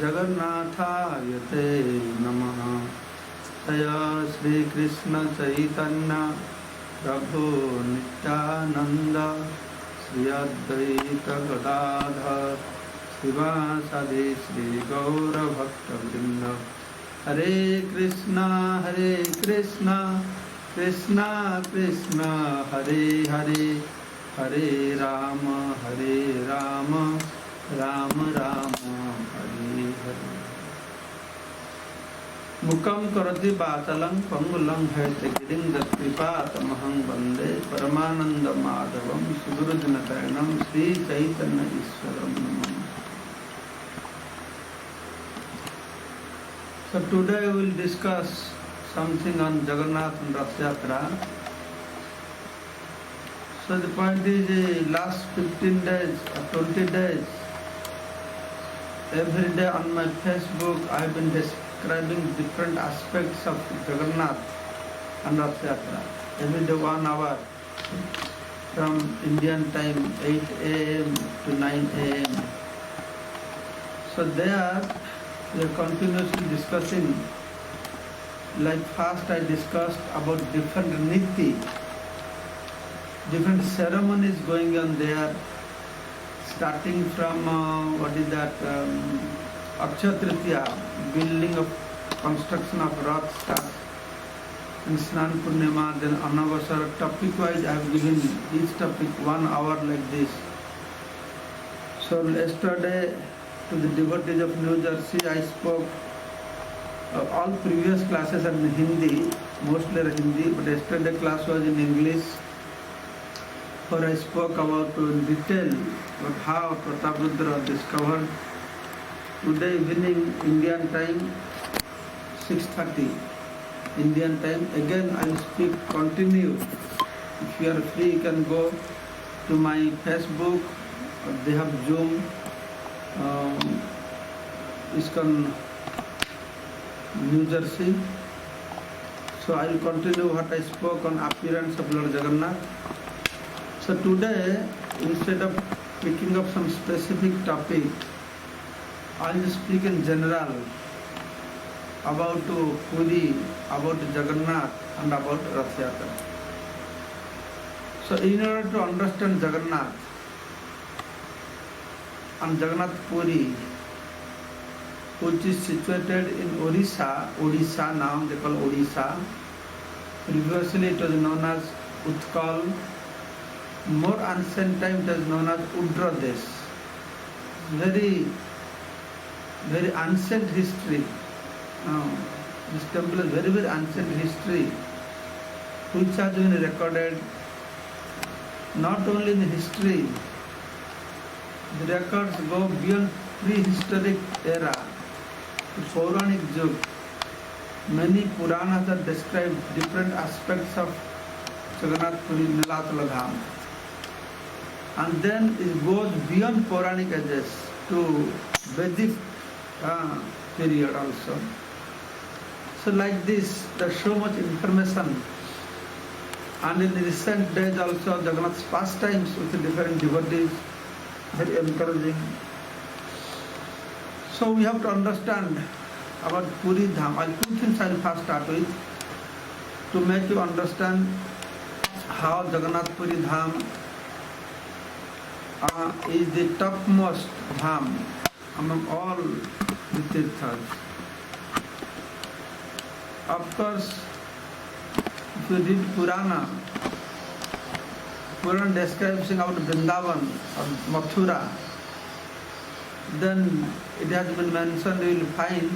जगन्नाथाय ते नमः। जय श्री कृष्ण चैतन्य प्रभु नित्यानंद श्री अद्वैत गदाधर शिवासादि श्री गौर भक्तवृंद। हरे कृष्णा कृष्णा कृष्णा हरे हरे, हरे राम राम राम हरे हरे। मुखं करोति वाचालं पंगुलं भयते कृपातमहं वन्दे परमानंद माधवं सुगुरुजनशरणं श्री चैतन्य ईश्वरं नमः। So today we will discuss something on Jagannath and Rath Yatra. So the point is, last 15 days or 20 days, every day on my Facebook I have been describing different aspects of Jagannath and Rath Yatra. Every day 1 hour from Indian time 8 a.m. to 9 a.m. So there we are continuously discussing, like first I discussed about different niti, different ceremonies going on there, starting from what is that, Akshaya Tritiya, building of construction of Rath starts, and Snan Purnima, then Anavasara. Topic wise I have given each topic 1 hour like this. So yesterday to the devotees of New Jersey I spoke, all previous classes are in Hindi, mostly Hindi, but yesterday class was in English, where I spoke about in detail about how Prataparudra discovered. Today evening Indian time 6:30 Indian time, again I will speak, continue. If you are free you can go to my Facebook, they have Zoom, ISKCON New Jersey. So I will continue what I spoke on appearance of Lord Jagannath. So today, instead of picking up some specific topic, I will speak in general about Puri, about Jagannath and about Rath Yatra. So in order to understand Jagannath and Jagannath Puri, which is situated in Odisha now they call Odisha. Previously it was known as Utkal. More ancient time it was known as Udradesh. Very, very ancient history. This temple is very, very ancient history, which has been recorded not only in history. The records go beyond prehistoric era to Pauranic Yug. Many Puranas have described different aspects of Jagannath Puri Nilatala Dham. And then it goes beyond Puranic ages to Vedic period also. So like this, there's so much information. And in recent days also, Jagannath's pastimes with different devotees, very encouraging. So we have to understand about Puri Dham. Two things I will first start with to make you understand how Jagannath Puri Dham is the topmost Dham among all the Tirthas. Of course, if you read Purana describes about Vrindavan or Mathura, then it has been mentioned, you will find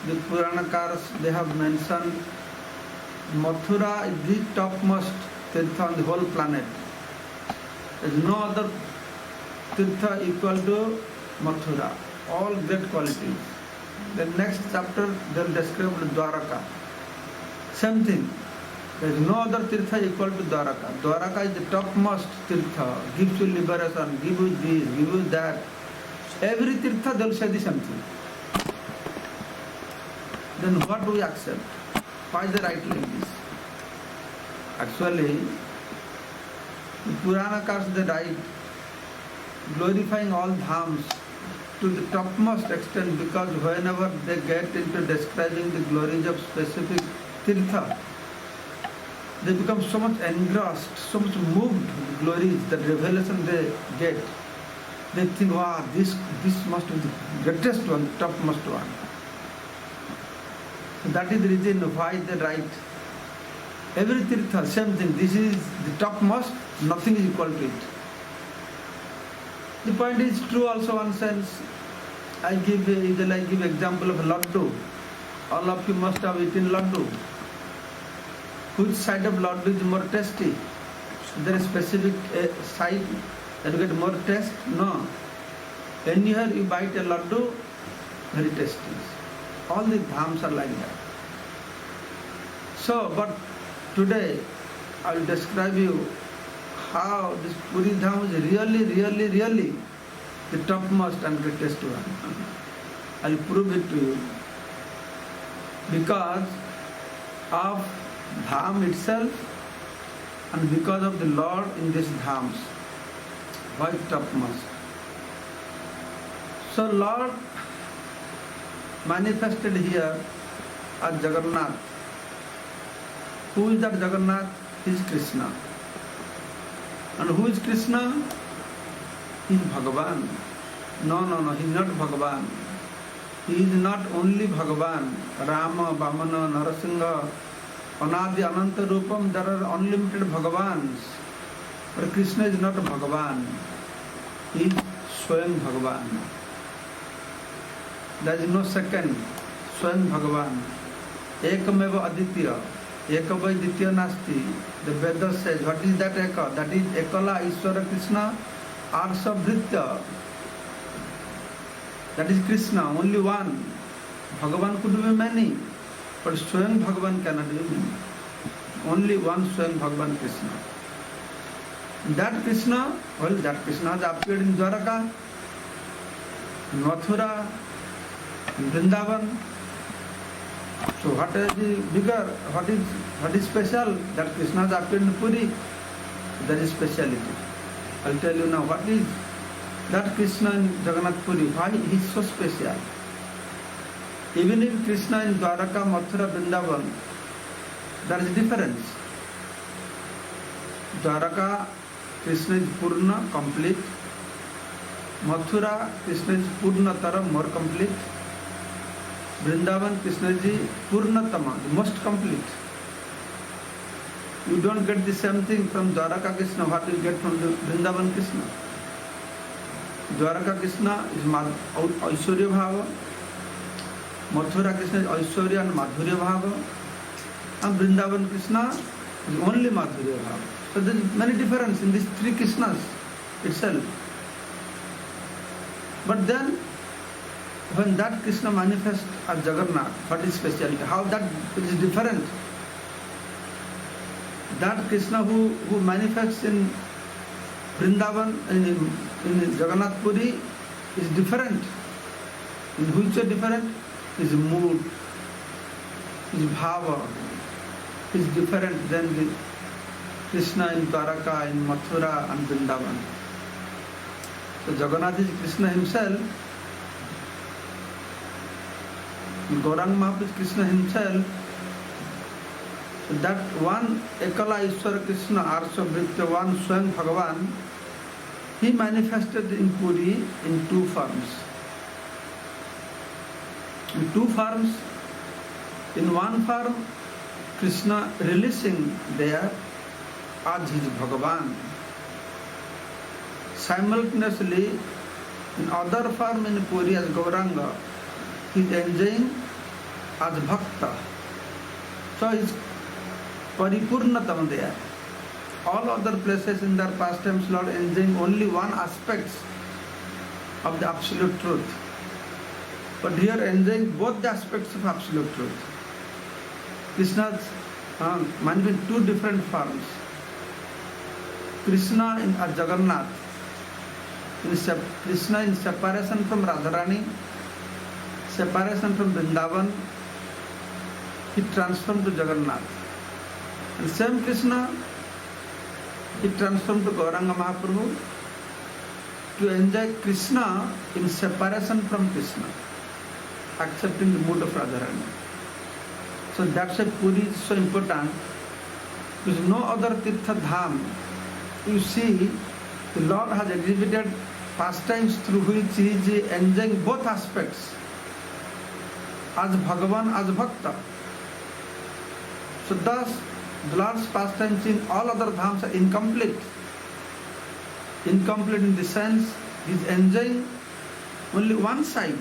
the Puranakars, they have mentioned Mathura is the topmost Tirtha on the whole planet. There is no other Tirtha equal to Mathura. All great qualities. The next chapter they will describe Dwaraka. Same thing. There is no other Tirtha equal to Dwaraka. Dwaraka is the topmost Tirtha. Gives you liberation, gives you this, gives you that. Every Tirtha they will say the same thing. Then what do we accept? Why they write like this? Actually, the Puranakars they write glorifying all dhams to the topmost extent, because whenever they get into describing the glories of specific tirtha, they become so much engrossed, so much moved with the glories, the revelation they get. They think, wow, this must be the greatest one, the topmost one. So that is the reason why they write every tirtha, same thing. This is the topmost, nothing is equal to it. The point is true also one sense. I give example of laddu. All of you must have eaten laddu. Which side of laddu is more tasty? Is there a specific side that you get more taste? No. Anywhere you bite a laddu, very tasty. All the dhams are like that. So, but today I will describe you how this Puri Dham is really the topmost and greatest one. I will prove it to you. Because of Dham itself and because of the Lord in these Dhams. Why topmost? So Lord manifested here as Jagannath. Who is that Jagannath? He is Krishna. And who is Krishna? He is Bhagavan. No, he is not Bhagavan. He is not only Bhagavan. Rama, Vamana, Narasingha, Anadi, Ananta Rupam, there are unlimited Bhagavans. But Krishna is not Bhagavan. He is Swayam Bhagavan. There is no second. Swayam Bhagavan. Ekameva Aditya. Ekavai Ditya Nasti. The Vedas says, what is that Eka? That is Ekala Ishvara Krishna Arsa Bhritya. That is Krishna, only one. Bhagavan could be many, but Swayam Bhagavan cannot be many. Only one Swayam Bhagavan Krishna. That Krishna has appeared in Dwaraka, in Mathura, in Vrindavan. So what is the bigger, what is special? That Krishna has appeared in Puri. That is speciality. I will tell you now what is that Krishna in Jagannath Puri. Why he is so special? Even if Krishna in Dwaraka, Mathura, Vrindavan, there is difference. Dwaraka, Krishna is Purna, complete. Mathura, Krishna is Purnatara, more complete. Vrindavan, Krishna is Purnatama, the most complete. You don't get the same thing from Dwaraka Krishna, what you get from the Vrindavan Krishna. Dwaraka Krishna is Aishwarya Bhava, Mathura Krishna is Aishwarya and Madhurya Bhava, and Vrindavan Krishna is only Madhurya Bhava. So there is many difference in these three Krishnas itself. But then, when that Krishna manifests as Jagannath, what is speciality? How that is different? That Krishna who manifests in Vrindavan, in Jagannath Puri, is different. In which way different? His mood, his bhava is different than the Krishna in Dwaraka, in Mathura and Vrindavan. So Jagannath is Krishna himself. Gauranga Mahaprabhu is Krishna himself. So that one Ekala Ishvara Krishna, Arsa Bhritya, one Swayam Bhagavan, he manifested in Puri in two forms. In two forms. In one form, Krishna releasing there as his Bhagavan. Simultaneously, in other form in Puri as Gauranga, he is enjoying as Bhakta. So he is Paripurnatam there. All other places in their pastimes, Lord enjoying only one aspect of the absolute truth. But here enjoying both the aspects of absolute truth. Krishna's manifest two different forms. Krishna in Jagannath, Krishna in separation from Radharani, separation from Vrindavan, he transformed to Jagannath. And same Krishna, he transformed to Gauranga Mahaprabhu, to enjoy Krishna in separation from Krishna, accepting the mood of Radharani. So that's why Puri is so important, because no other Tirtha Dham, you see, the Lord has exhibited pastimes through which he is enjoying both aspects, as Bhagavan, as Bhakta. So thus, the Lord's pastimes in all other dhams are incomplete. Incomplete in the sense he is enjoying only one side.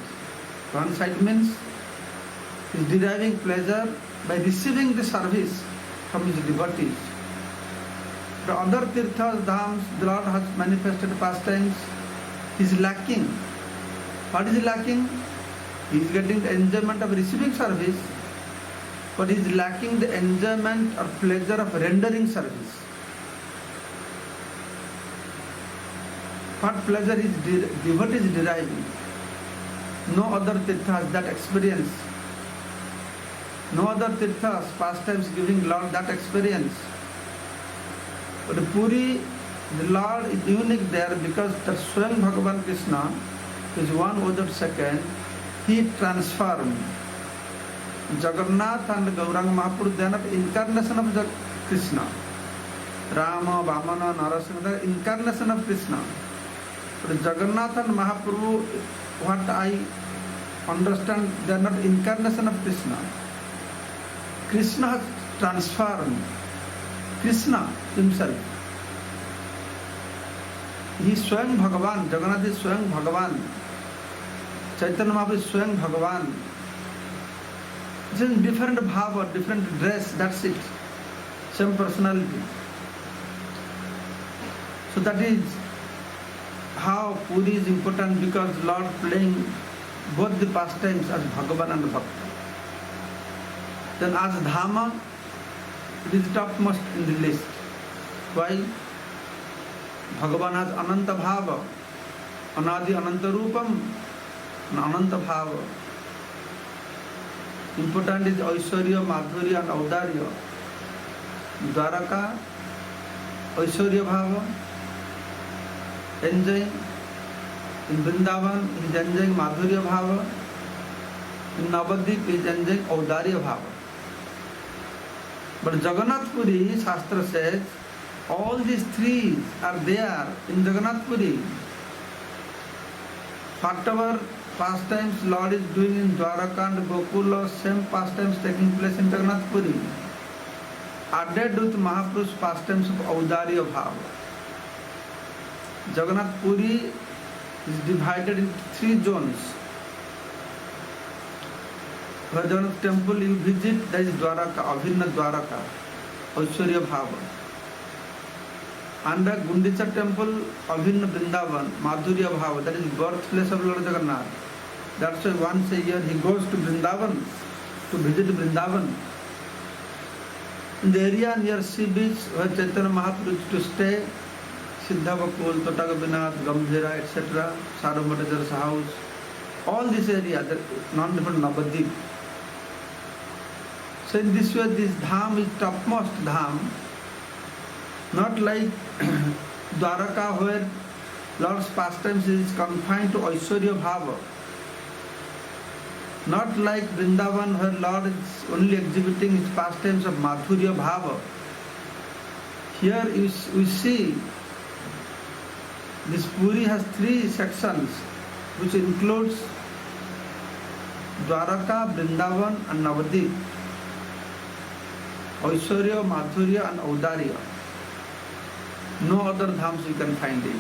One side means he is deriving pleasure by receiving the service from his devotees. The other tirthas, dhams, the Lord has manifested pastimes, he is lacking. What is he lacking? He is getting the enjoyment of receiving service, but he is lacking the enjoyment or pleasure of rendering service. What pleasure is devotee is deriving? No other tirtha has that experience. No other tirthas, pastimes giving Lord that experience. But Puri, the Lord is unique there because the Swayam Bhagavan Krishna is 1/100 second. He transformed. Jagannath and Gauranga Mahaprabhu, they are not incarnation of Krishna. Rama, Vamana, Narasimha, they are incarnation of Krishna. But Jagannath and Mahaprabhu, what I understand, they are not incarnation of Krishna. Krishna has transformed Krishna himself. He is Swayam Bhagavan, Jagannath is Swayam Bhagavan, Chaitanya Mahaprabhu is Swayam Bhagavan. It's in different bhava, different dress, that's it. Same personality. So that is how Puri is important, because Lord playing both the pastimes as Bhagavan and Bhakta. Then as Dhama, it is topmost in the list. Why? Bhagavan has Ananta Bhava, Anadi Ananta Rupam, and Ananta Bhava. Important is Aishwarya, Madhurya and Audarya. Dwaraka, Aishwarya Bhava, enjoying. In Vrindavan, he is enjoying Madhurya Bhava. In Navadvip, he is enjoying Audarya Bhava. But Jagannath Puri, Shastra says, all these three are there in Jagannath Puri. Whatever pastimes Lord is doing in Dwaraka and Gokula, same pastimes taking place in Jagannath Puri. Added with Mahaprabhu's pastimes of Audarya Bhava. Jagannath Puri is divided into 3 zones. Where Jagannath temple you visit, that is Dwaraka, Abhinna Dwaraka, Aishwarya Bhava. And the Gundicha temple, Abhinna Vrindavan, Madhurya Bhava, that is birthplace of Lord Jagannath. That's why once a year he goes to Vrindavan, to visit Vrindavan. In the area near sea beach where Chaitanya Mahaprabhu used to stay, Siddha Bakul, Totagavinath, Gambhira, etc., Sarvabhattachary's house, all this area, the non-different Navadvip. So in this way, this dham is topmost dham, not like Dwaraka where Lord's pastimes is confined to Aishwarya Bhava. Not like Vrindavan where Lord is only exhibiting his pastimes of Madhurya Bhava. Here we see this Puri has 3 sections, which includes Dwaraka, Vrindavan and Navadvip, Aishwarya, Madhurya and Audarya. No other dhams you can find it.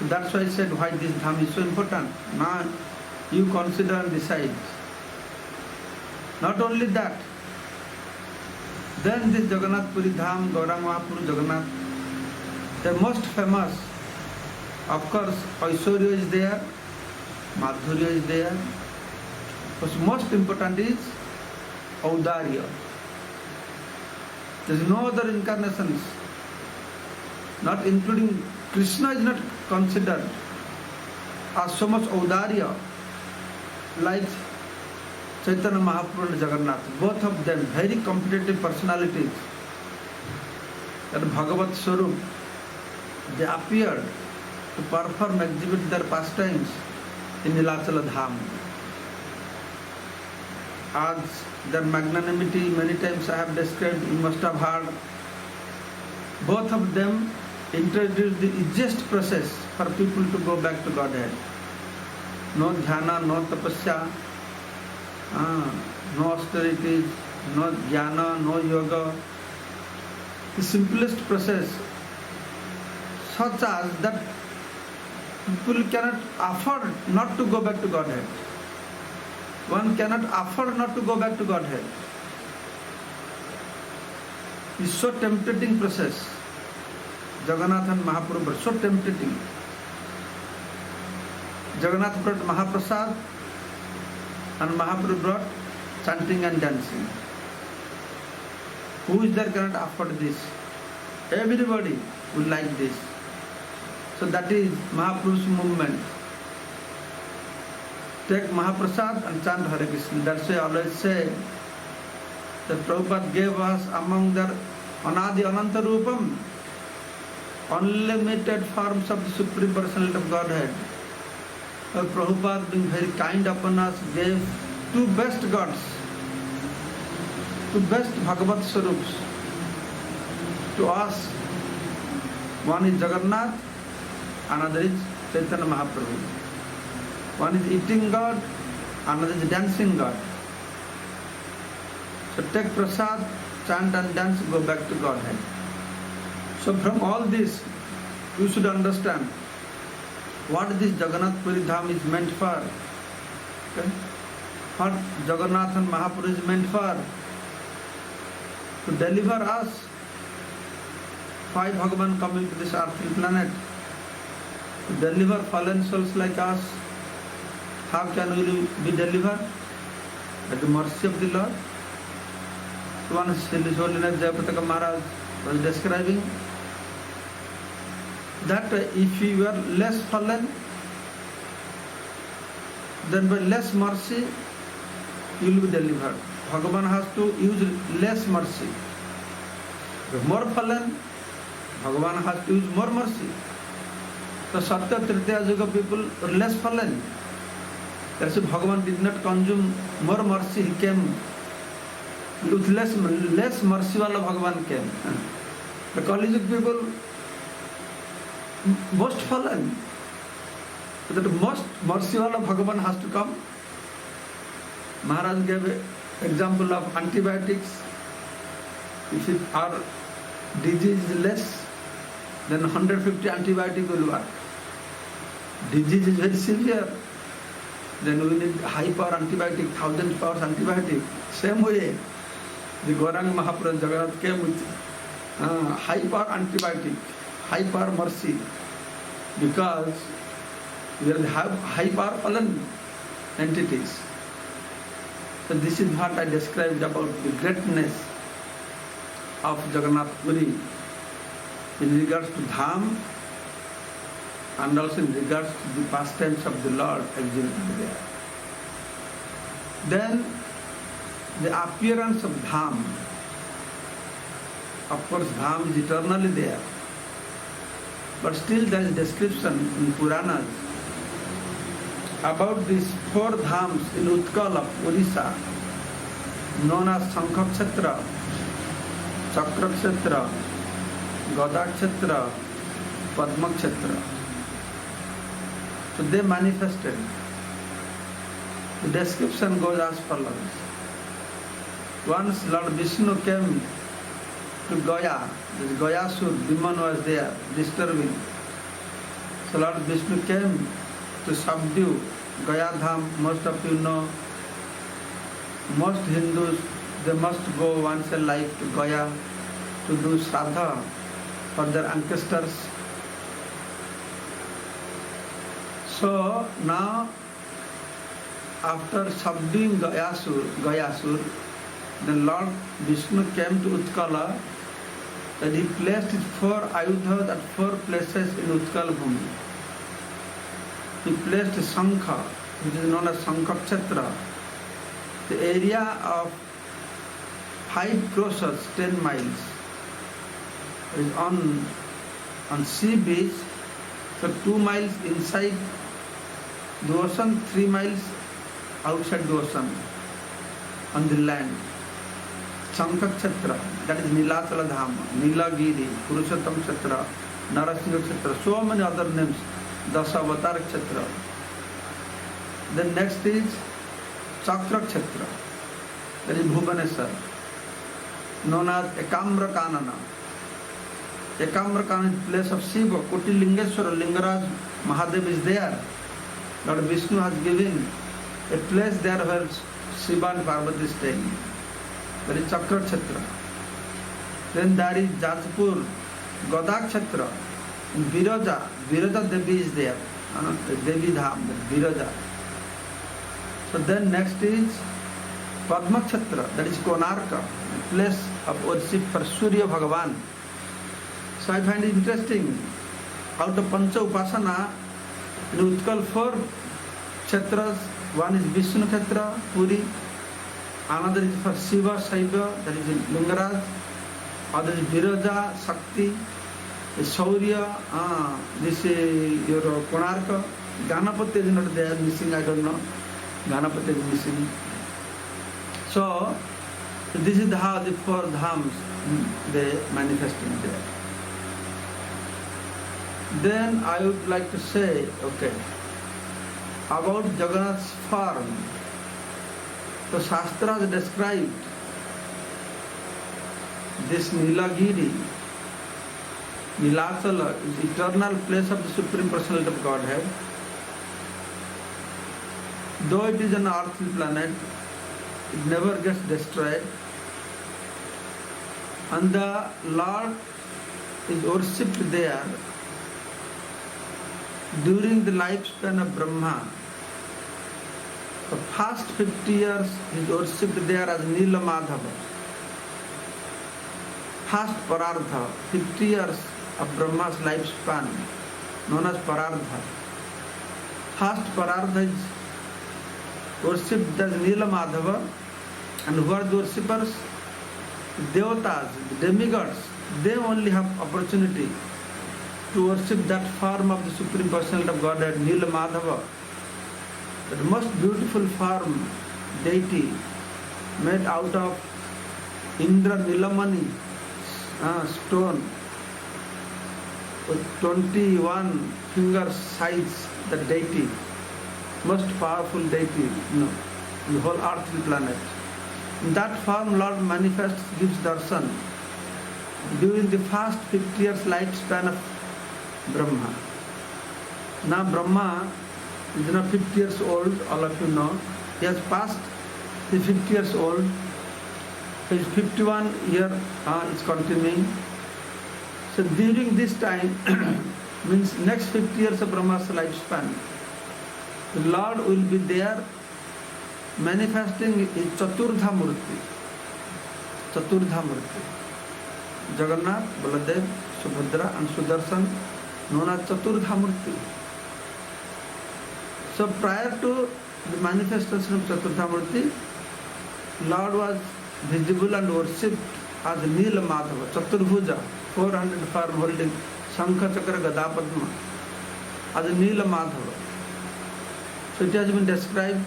That's why I said why this dham is so important. Now you consider and decide. Not only that, then this Jagannath Puri Dham, Gauranga Mahaprabhu Jagannath, the most famous, of course, Aishwarya is there, Madhurya is there, but most important is Audarya. There is no other incarnations, not including Krishna is not considered as so much Audarya like Chaitanya Mahaprabhu and Jagannath. Both of them very competitive personalities. That Bhagavat Swarup, they appeared to perform, exhibit their pastimes in Nilachala Dham. As their magnanimity, many times I have described, you must have heard. Both of them introduced the easiest process for people to go back to Godhead. No dhyana, no tapasya, no austerities, no jnana, no yoga. The simplest process, such as that people cannot afford not to go back to Godhead. One cannot afford not to go back to Godhead. It's so tempting process. Jagannath and Mahaprabhu were so tempting. Jagannath brought Mahaprasad and Mahaprabhu brought chanting and dancing. Who is there cannot afford this? Everybody would like this. So that is Mahaprabhu's movement. Take Mahaprasad and chant Hare Krishna. That's why I always say that Prabhupada gave us among their Anadi Ananta Rupam, unlimited forms of the Supreme Personality of Godhead. Prabhupada, being very kind upon us, gave two best gods, two best Bhagavad Swarups to us. One is Jagannath, another is Chaitanya Mahaprabhu. One is eating God, another is dancing God. So take prasad, chant and dance, go back to Godhead. So from all this, you should understand what this Jagannath Puri Dham is meant for. Okay? What Jagannath and Mahaprabhu is meant for. To deliver us. Why Bhagavan coming to this earthly planet? To deliver fallen souls like us. How can we be delivered? By the mercy of the Lord. One His Holiness Jayapataka Maharaj was describing that if you are less fallen, then by less mercy you will be delivered. Bhagavan has to use less mercy. The more fallen, Bhagavan has to use more mercy. So Satya Tritiya Yuga people were less fallen. That's why Bhagavan did not consume more mercy. He came with less mercy wala Bhagavan came. The Kali Yuga people most fallen. So that most mercy wala Bhagavan has to come. Maharaj gave an example of antibiotics. If our disease is less, then 150 antibiotic will work. Disease is very severe, then we need high power antibiotic, 1000 powers antibiotic. Same way, the Gauranga Mahaprabhu Jagannath came with high power antibiotic, high power mercy, because we are the high power fallen entities. So this is what I described about the greatness of Jagannath Puri in regards to Dham and also in regards to the pastimes of the Lord exhibited there. Then the appearance of Dham. Of course, Dham is eternally there. But still there is description in Puranas about these four Dhams in Utkal of Odisha, known as Shankhakshetra, Chakrakshetra, Gadakshetra, Padmakshetra. So they manifested. The description goes as follows. Once Lord Vishnu came to Gaya, this Gayasur, demon was there, disturbing. So Lord Vishnu came to subdue Gayadham. Most of you know, most Hindus, they must go once in life to Gaya to do Shraddha for their ancestors. So now, after subduing Gayasur, then Lord Vishnu came to Utkala, and he placed his four ayudhas at four places in Utkal Bhumi. He placed Shankha, which is known as Shankhakshetra, the area of 5 crores, 10 miles, is on on sea beach, so 2 miles inside the ocean, 3 miles outside the ocean on the land. Shankha Kshetra, that is Nilachala Dham, Nilagiri, Purushottam Kshetra, Narasingha Kshetra, so many other names, Dasavatar Kshetra. Then next is Chakra Kshetra, that is Bhubaneswar, known as Ekamra Kanana. Ekamra Kanana is place of Shiva, Koti Lingeshwara, Lingaraj Mahadev is there. Lord Vishnu has given a place there where Shiva and Parvati is staying. That is Chakra Kshetra. Then there is Jajpur, Goda Kshetra. In Viraja, Viraja Devi is there. Devi Dham, Viraja. So then next is Padma Kshetra, that is Konarka, place of worship for Surya Bhagavan. So I find it interesting. Out of Pancha Upasana, in Utkal 4 Kshetras, one is Vishnu Kshetra, Puri, another is for Shiva, Saiva, that is Lingaraj, other is Viraja, Shakti, Shaurya, this is your Konarka, Ganapati is not there, missing, I don't know, Ganapati is missing. So, this is how the 4 dhams they manifesting there. Then I would like to say, okay, about Jagannath's form. The Shastra has described this Nilagiri, Nilachala is eternal place of the Supreme Personality of Godhead. Though it is an earthly planet, it never gets destroyed. And the Lord is worshipped there during the lifespan of Brahma. The first 50 years is worshipped there as Nila Madhava. First Parardha, 50 years of Brahma's lifespan, known as Parardha. First Parardha is worshipped as Nila Madhava, and who are the worshippers? Devatas, the demigods, they only have opportunity to worship that form of the Supreme Personality of Godhead, Nila Madhava. The most beautiful form, deity, made out of Indra Nilamani stone, with 21 finger size, the deity, most powerful deity, in the whole earthly planet. In that form, Lord manifests, gives darshan during the first 50 years lifespan of Brahma. Now Brahma is now 50 years old, all of you know. He has passed the 50 years old. His 51 year is continuing. So during this time, means next 50 years of Brahma's lifespan, the Lord will be there manifesting his Chaturdha Murti. Chaturdha Murti. Jagannath, Baladev, Subhadra and Sudarshan, known as Chaturdha Murti. So prior to the manifestation of Chaturdha Murti, Lord was visible and worshipped as Nila Madhava, Chaturbhuja, 400 form holding Shankha Chakra Gada Padma, as Nila Madhava. So it has been described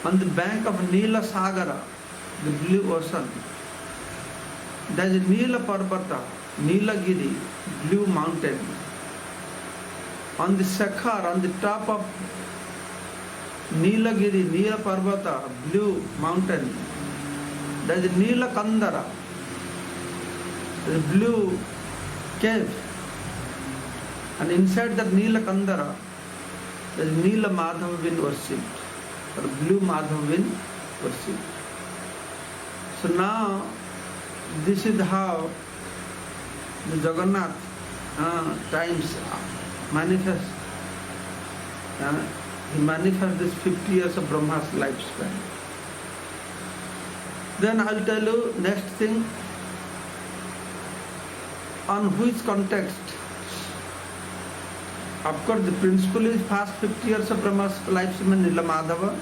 on the bank of Nila Sagara, the blue ocean. There is Nila Parvata, Nilagiri, blue mountain. On the Shekhar, on the top of Nilagiri, Nila Parvata, blue mountain, there is Nila Kandara, the blue cave. And inside that Nila Kandara, there is Nila Madhava being worshipped, or blue Madhava being worshipped. So now, this is how the Jagannath times manifest. He manifests this 50 years of Brahma's lifespan. Then I'll tell you next thing, on which context. Of course, the principle is first 50 years of Brahma's lifespan, Nila Madhava.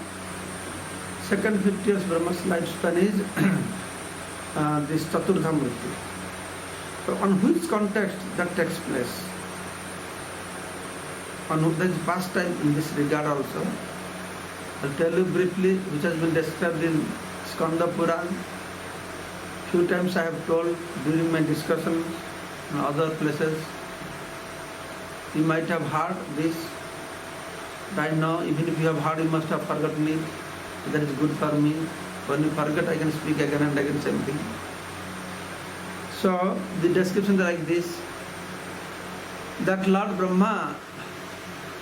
Second 50 years Brahma's lifespan is this Chaturdha Murti. So on which context that takes place? There is past time in this regard also. I'll tell you briefly, which has been described in Skanda Puran. Few times I have told during my discussion in other places. You might have heard this. Right now, even if you have heard, you must have forgotten it. That is good for me. When you forget, I can speak again and again same thing. So the description is like this: that Lord Brahma,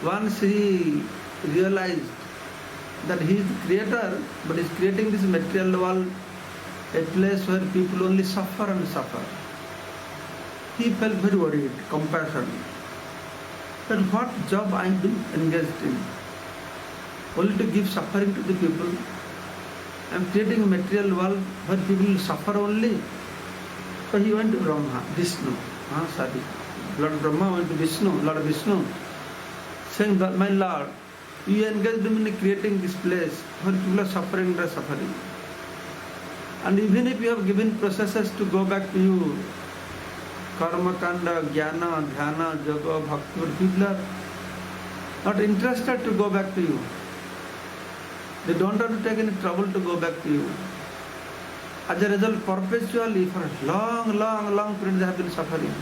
once he realized that he is the creator, but is creating this material world, a place where people only suffer and suffer. He felt very worried, compassion. That what job I am being engaged in? Only to give suffering to the people. I am creating a material world where people will suffer only. So he went to Vishnu. Lord Brahma went to Vishnu, Lord Vishnu, saying that, my Lord, you engaged me in creating this place where people are suffering, they are suffering. And even if you have given processes to go back to you, karma kanda, jnana, dhyana, yoga, bhakti, people are not interested to go back to you. They don't want to take any trouble to go back to you. As a result, perpetually for a long period they have been suffering.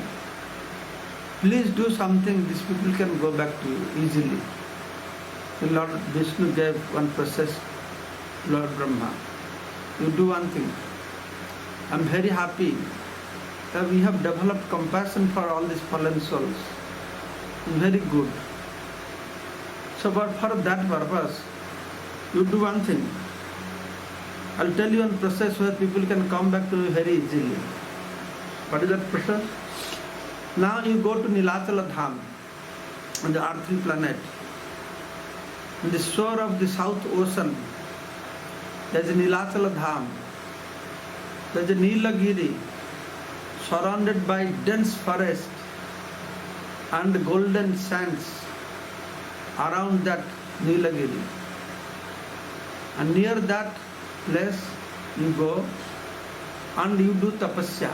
Please do something, these people can go back to you easily. So Lord Vishnu gave one process to Lord Brahma. You do one thing. I am very happy that we have developed compassion for all these fallen souls. Very good. So but for that purpose, you do one thing. I'll tell you one process where people can come back to you very easily. What is that process? Now you go to Nilachala Dham, on the earthly planet. On the shore of the South Ocean, there is a Nilachala Dham. There is a Nilagiri, surrounded by dense forest and golden sands around that Nilagiri. And near that place you go and you do tapasya.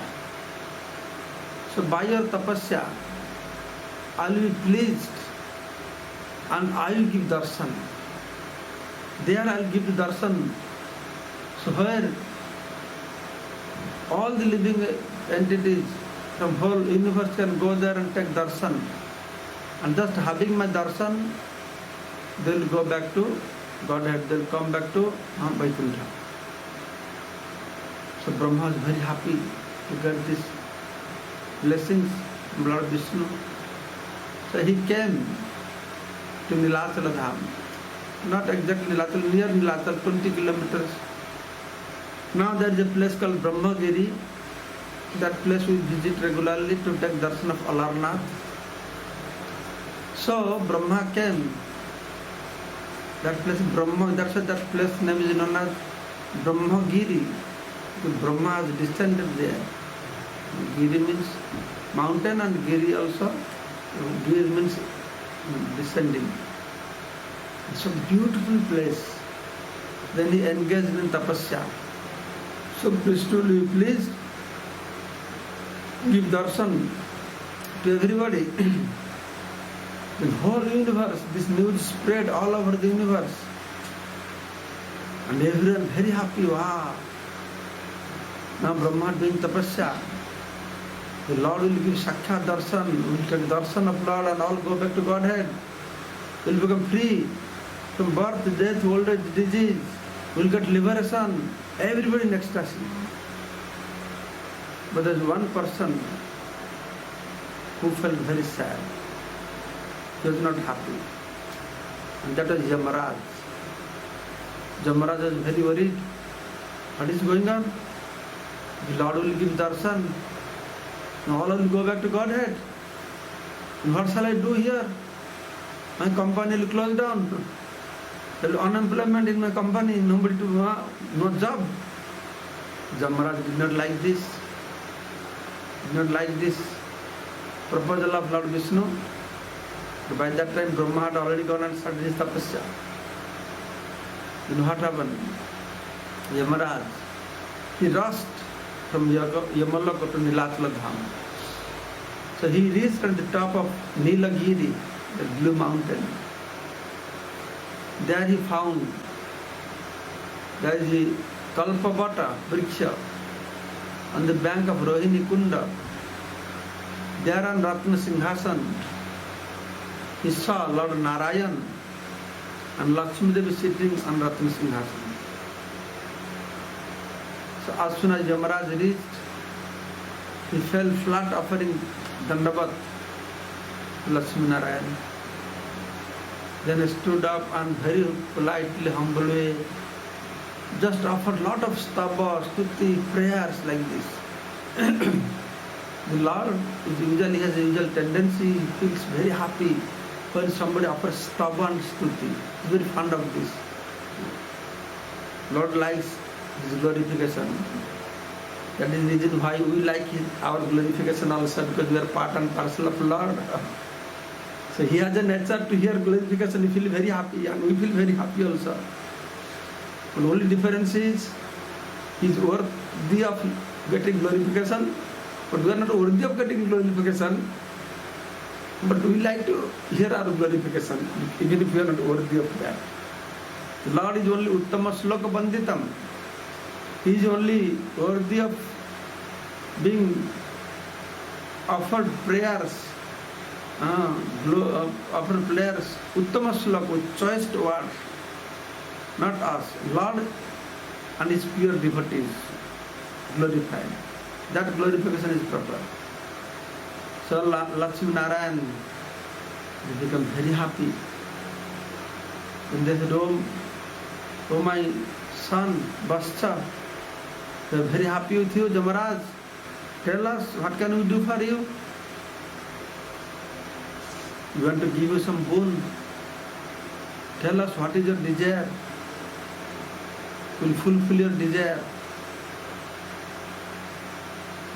So by your tapasya, I will be pleased and I will give darshan. There I will give the darshan. So where all the living entities from whole universe can go there and take darshan. And just having my darshan, they will go back to Godhead, they will come back to Vaikuntha. So Brahma was very happy to get these blessings from Lord Vishnu. So he came to Nilachala Dham. Not exactly Nilachala, near Nilachala, 20 kilometers. Now there is a place called Brahmagiri. That place we visit regularly to take darshan of Alarnath. So Brahma came. That place Brahma, that's why that place name is known as Brahmagiri. Because Brahma has descended there. Giri means mountain and Giri also. Giri means descending. It's a beautiful place. Then he engaged in tapasya. So Vishnu, will you please give darshan to everybody. The whole universe, this news spread all over the universe. And everyone very happy, wow. Now Brahma doing tapasya. The Lord will give Sakshat darshan, we will take darshan of Lord and all go back to Godhead. We will become free from birth, death, old age, disease. We will get liberation. Everybody in ecstasy. But there is one person who felt very sad. He was not happy. And that was Yamaraj. Yamaraj was very worried. What is going on? The Lord will give darshan. Now all will go back to Godhead. And what shall I do here? My company will close down. There will be unemployment in my company. Nobody to no job. Yamaraj did not like this. Did not like this proposal of Lord Vishnu. But by that time Brahma had already gone and started his tapasya. Then what happened? Yamaraj, he rushed from Yamaloka to Nilachala Dham. So he reached at the top of Nilagiri, the blue mountain. There he found there is the Kalpavata Vriksha on the bank of Rohini Kunda. There on Ratna Singhasan, he saw Lord Narayan and Lakshmi Devi sitting on Ratna Singhasan. So as soon as Yamaraj reached, he fell flat offering Dandavat to Lakshmi Narayan. Then he stood up and very politely, humble way, just offered lot of stava, stuti, prayers like this. The Lord usually has a usual tendency, he feels very happy when somebody offers stava and stuti. He is very fond of this. Lord likes his glorification. That is the reason why we like our glorification also, because we are part and parcel of Lord. So he has a nature to hear glorification, he feels very happy, and we feel very happy also. The only difference is, he is worthy of getting glorification, but we are not worthy of getting glorification. But we like to hear our glorification, even if we are not worthy of that. The Lord is only Uttama Sloka Banditam. He is only worthy of being offered prayers, offered prayers, Uttama Sloka, with choice words, not us. Lord and his pure devotees glorified. That glorification is proper. So Lakshmi Narayan, they become very happy. When they said, oh my son, Vascha, we are very happy with you, Yamaraj. Tell us, what can we do for you? We want to give you some boon. Tell us what is your desire. We will fulfill your desire.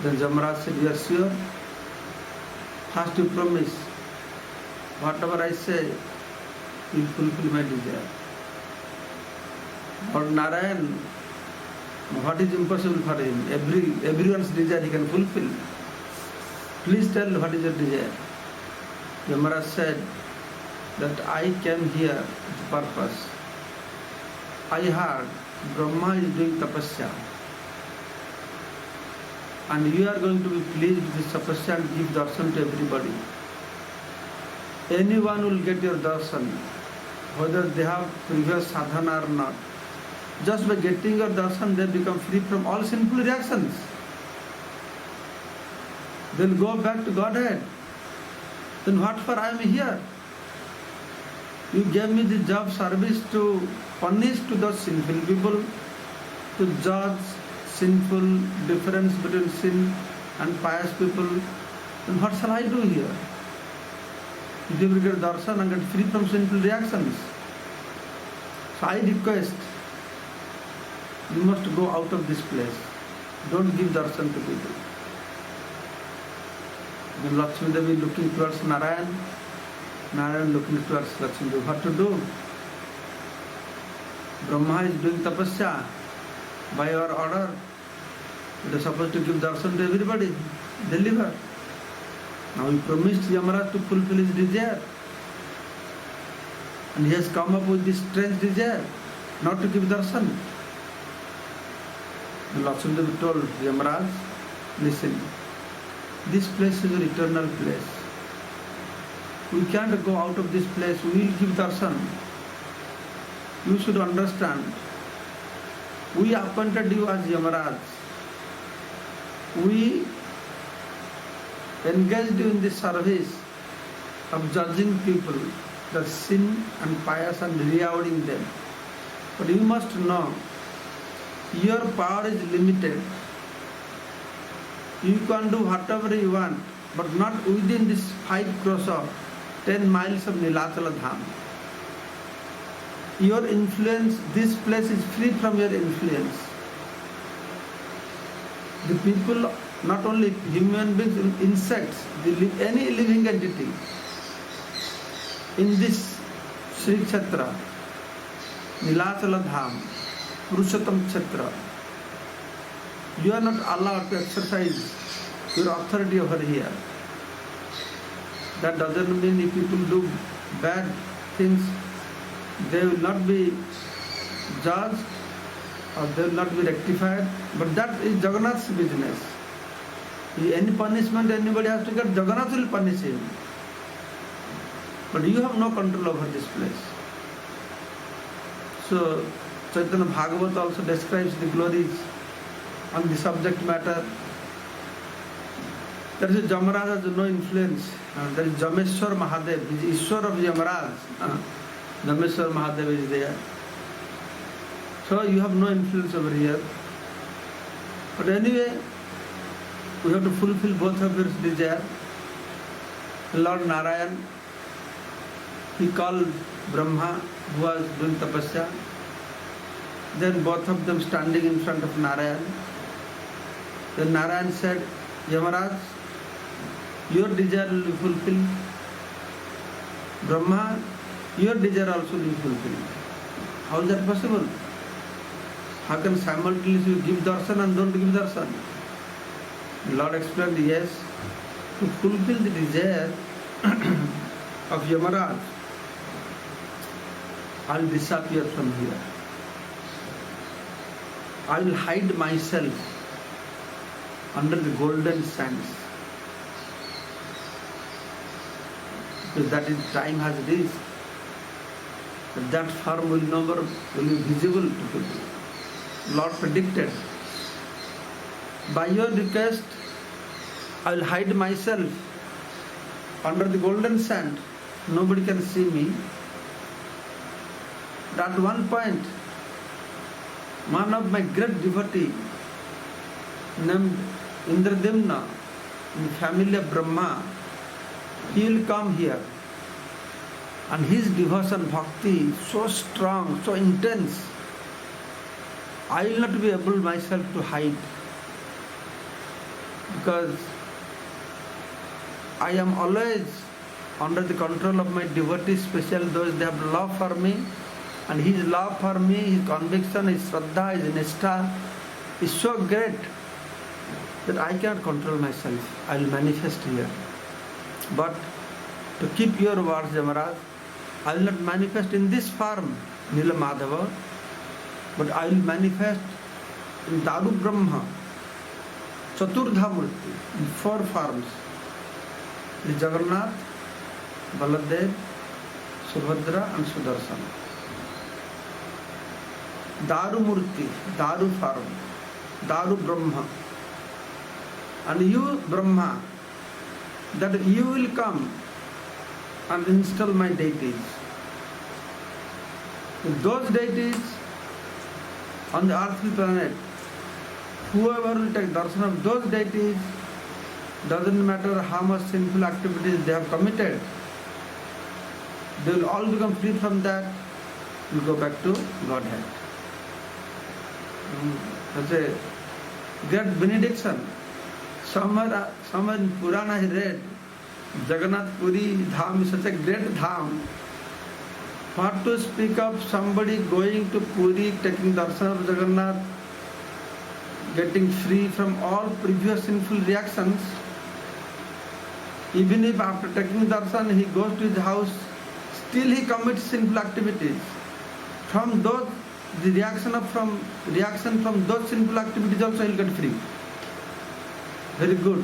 Then Yamaraj said, we are sure. First you promise, whatever I say, you will fulfill my desire. Lord Narayan, what is impossible for him? Everyone's desire he can fulfill. Please tell what is your desire. Yamaraj said that I came here with purpose. I heard Brahma is doing tapasya, and you are going to be pleased with this tapasya and give darshan to everybody. Anyone will get your darshan, whether they have previous sadhana or not. Just by getting your darshan, they become free from all sinful reactions. They will go back to Godhead. Then what for I am here? You gave me the job service to punish to those sinful people, to judge sinful difference between sin and pious people. Then what shall I do here? You will get darshan and get free from sinful reactions. So I request, you must go out of this place. Don't give darshan to people. Then Lakshmi Devi looking towards Narayan, Narayan looking towards Lakshmi Devi. What to do? Brahma is doing tapasya. By your order, it is supposed to give darshan to everybody. Deliver. Now he promised Yamaraj to fulfill his desire. And he has come up with this strange desire, not to give darshan. And Lakshmi Devi told Yamaraj, listen, this place is an eternal place. We can't go out of this place, we will give darshan. You should understand, we appointed you as Yamaraj. We engaged you in this service of judging people, the sin and pious, and rewarding them. But you must know, your power is limited. You can do whatever you want, but not within this 5 crores of 10 miles of Nilachala Dham. Your influence, this place is free from your influence. The people, not only human beings, insects, any living entity in this Sri Kshetra, Nilachala Dham, Purushottam Kshetra, you are not allowed to exercise your authority over here. That doesn't mean if people do bad things, they will not be judged or they will not be rectified. But that is Jagannath's business. Any punishment anybody has to get, Jagannath will punish him. But you have no control over this place. So Chaitanya Bhagavat also describes the glories on the subject matter. There is Jamaraj has no influence. There is Jameshwar Mahadev, he is Ishwar of Yamaraj. Jameshwar Mahadev is there. So you have no influence over here. But anyway, we have to fulfill both of your desire. Lord Narayan, he called Brahma, who was doing tapasya. Then both of them standing in front of Narayan. Then Narayan said, Yamaraj, your desire will be fulfilled. Brahma, your desire also will be fulfilled. How is that possible? How can simultaneously you give darshan and don't give darshan? The Lord explained, yes, to fulfill the desire of Yamaraj, I will disappear from here. I will hide myself under the golden sands. Because that is time has reached. That form will never be visible to people. Lord predicted, by your request, I will hide myself under the golden sand. Nobody can see me. At one point, one of my great devotee named Indradimna, in the family of Brahma, he will come here. And his devotion, bhakti, is so strong, so intense. I will not be able myself to hide. Because I am always under the control of my devotees, especially those they have love for me. And his love for me, his conviction, his shraddha, his nishtha is so great that I cannot control myself. I will manifest here. But to keep your words, Yamaraj, I will not manifest in this form, Nila Madhava, but I will manifest in Daru Brahma, Chaturdha Murti, in 4 forms. The Jagannath, Baladev, Subhadra and Sudarsana. Daru Murti, Daru form, Daru Brahma. And you, Brahma, that you will come and install my deities. With those deities on the earthly planet, whoever will take darshan of those deities, doesn't matter how much sinful activities they have committed, they will all become free from that and go back to Godhead. That's a great benediction. Somewhere in Purana I read, Jagannath Puri Dham is such a great dham. What to speak of somebody going to Puri, taking darshan of Jagannath, getting free from all previous sinful reactions. Even if after taking darshan he goes to his house, still he commits sinful activities. From those, the reaction from those sinful activities also he will get free. Very good.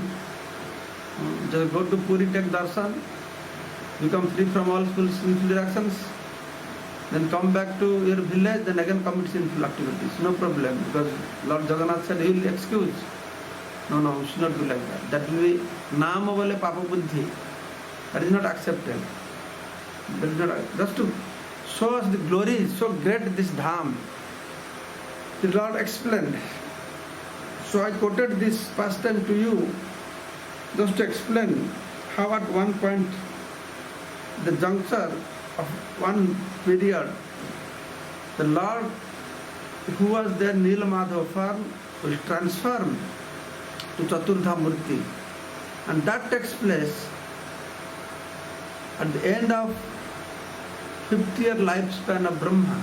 Just go to Puri, take darshan, become free from all sinful reactions, then come back to your village, then again commit sinful activities. No problem, because Lord Jagannath said he will excuse. No, we should not do like that. That will be Nama Vale Papa Buddhi. That is not accepted. That is not, just to show us the glory, so great this dham. The Lord explained. So I quoted this pastime to you just to explain how at one point, the juncture of one period, the Lord who was there Nilamadhava form will transform to Chaturdha Murti, and that takes place at the end of 50-year lifespan of Brahma.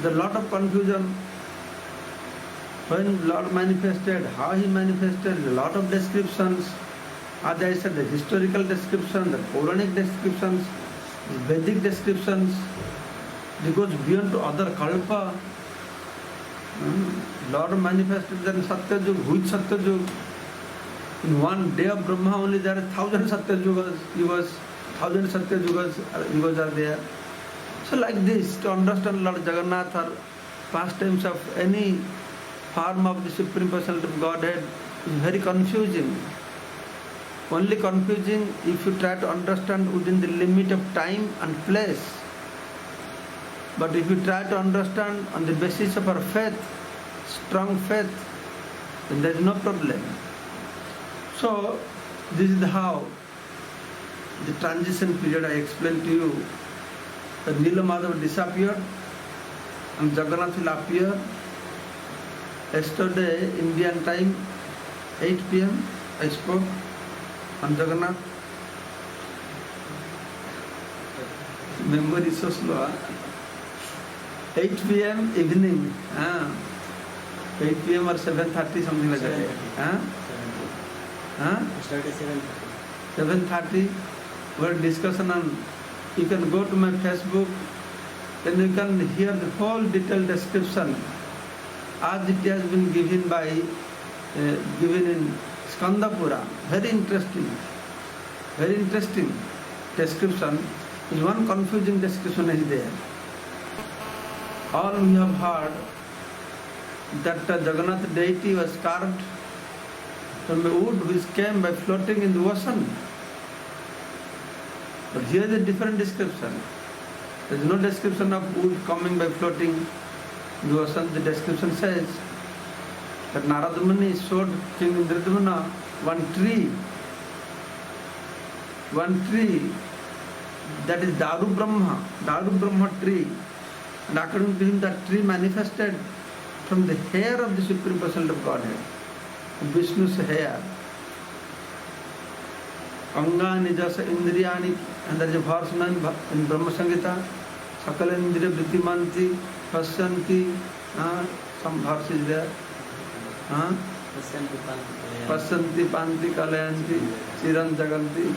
There's a lot of confusion. When Lord manifested, how he manifested, a lot of descriptions. As I said, the historical description, the Puranic descriptions, the Vedic descriptions, it goes beyond to other kalpa. Lord manifested in Satya Yuga. Who is Satya Yuga? In one day of Brahma only there are 1,000 Satya Yugas, 1,000 Satya Yugas are there. So like this, to understand Lord Jagannath or pastimes of any form of the Supreme Personality of Godhead is very confusing. Only confusing if you try to understand within the limit of time and place. But if you try to understand on the basis of our faith, strong faith, then there is no problem. So, this is how the transition period I explained to you. That Nilamadhava disappeared and Jagannath will appear. Yesterday, Indian time, 8 p.m. I spoke on Jagannath. Memory is so slow. 8 p.m. evening. 8 p.m. or 7:30, something like that. Started 7:30. Were discussion on. You can go to my Facebook, then you can hear the whole detailed description as it has been given given in Skandapura. Very interesting description. Is one confusing description is there. All we have heard that Jagannath deity was carved from the wood which came by floating in the ocean. But here is a different description. There is no description of wood coming by floating in the ocean. The description says that Narada Muni showed King Indradumna one tree, that is Daru Brahma tree. And according to him, that tree manifested from the hair of the Supreme Personality of Godhead, Vishnu's hair. Angani jasa indriyani, and there is a verse in Brahma Samhita, Sakala indriya vrittimanti, pasyanti, some verse is there. Pasyanti panti kalayanti, chiran jaganti,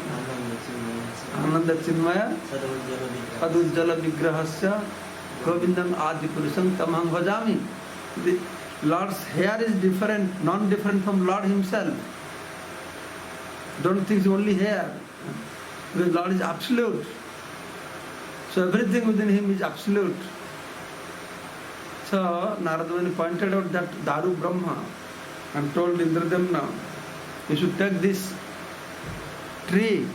ananda chinmaya, sadujjala vigrahasya, Govindam Adi Purusham Tamaham Bhajami. The Lord's hair is different, non-different from Lord himself. Don't think it's only hair. Because Lord is absolute. So everything within him is absolute. So Narada Muni pointed out that Daru Brahma and told Indradumna, you should take this tree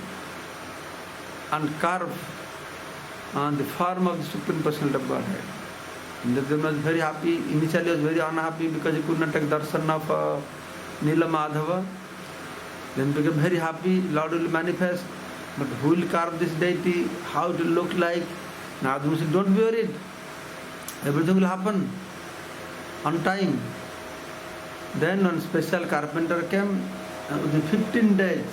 and carve on the form of the Supreme Personality of Godhead. Indradumna was very happy. Initially he was very unhappy because he could not take darshan of Nilamadhava. Then became very happy. Lord will manifest. But who will carve this deity? How it will look like? Narada Muni said, don't be worried. Everything will happen on time. Then one special carpenter came. Within 15 days,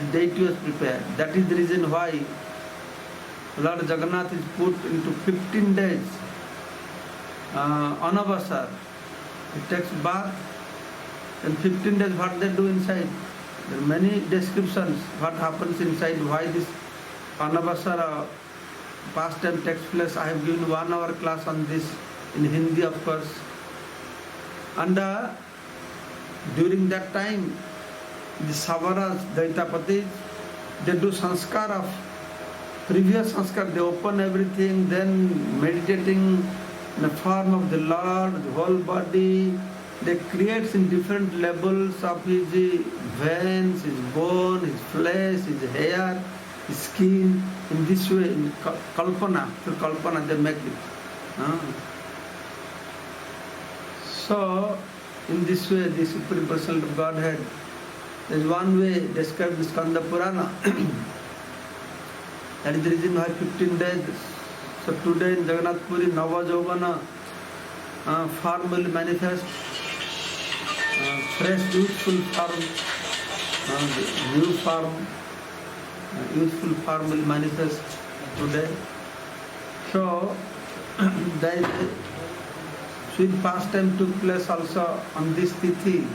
the deity was prepared. That is the reason why Lord Jagannath is put into 15 days Anavasar. He takes bath, and 15 days what they do inside. There are many descriptions what happens inside, why this Anavasara pastime takes place. I have given 1 hour class on this in Hindi, of course. And during that time, the Savaras, Daitapatis, they do sanskar of previous sanskar. They open everything, then meditating in the form of the Lord, the whole body. They create in different levels of his veins, his bone, his flesh, his hair, his skin. In this way, in Kalpana, through Kalpana they make it. So, in this way, the Supreme Personality of Godhead, there is one way described in Skanda Purana. That is the reason why 15 days. So today in Jagannath Puri, Nava Jovana form will manifest, fresh, youthful form, youthful form will manifest today. So, there is a sweet pastime took place also on this Tithi.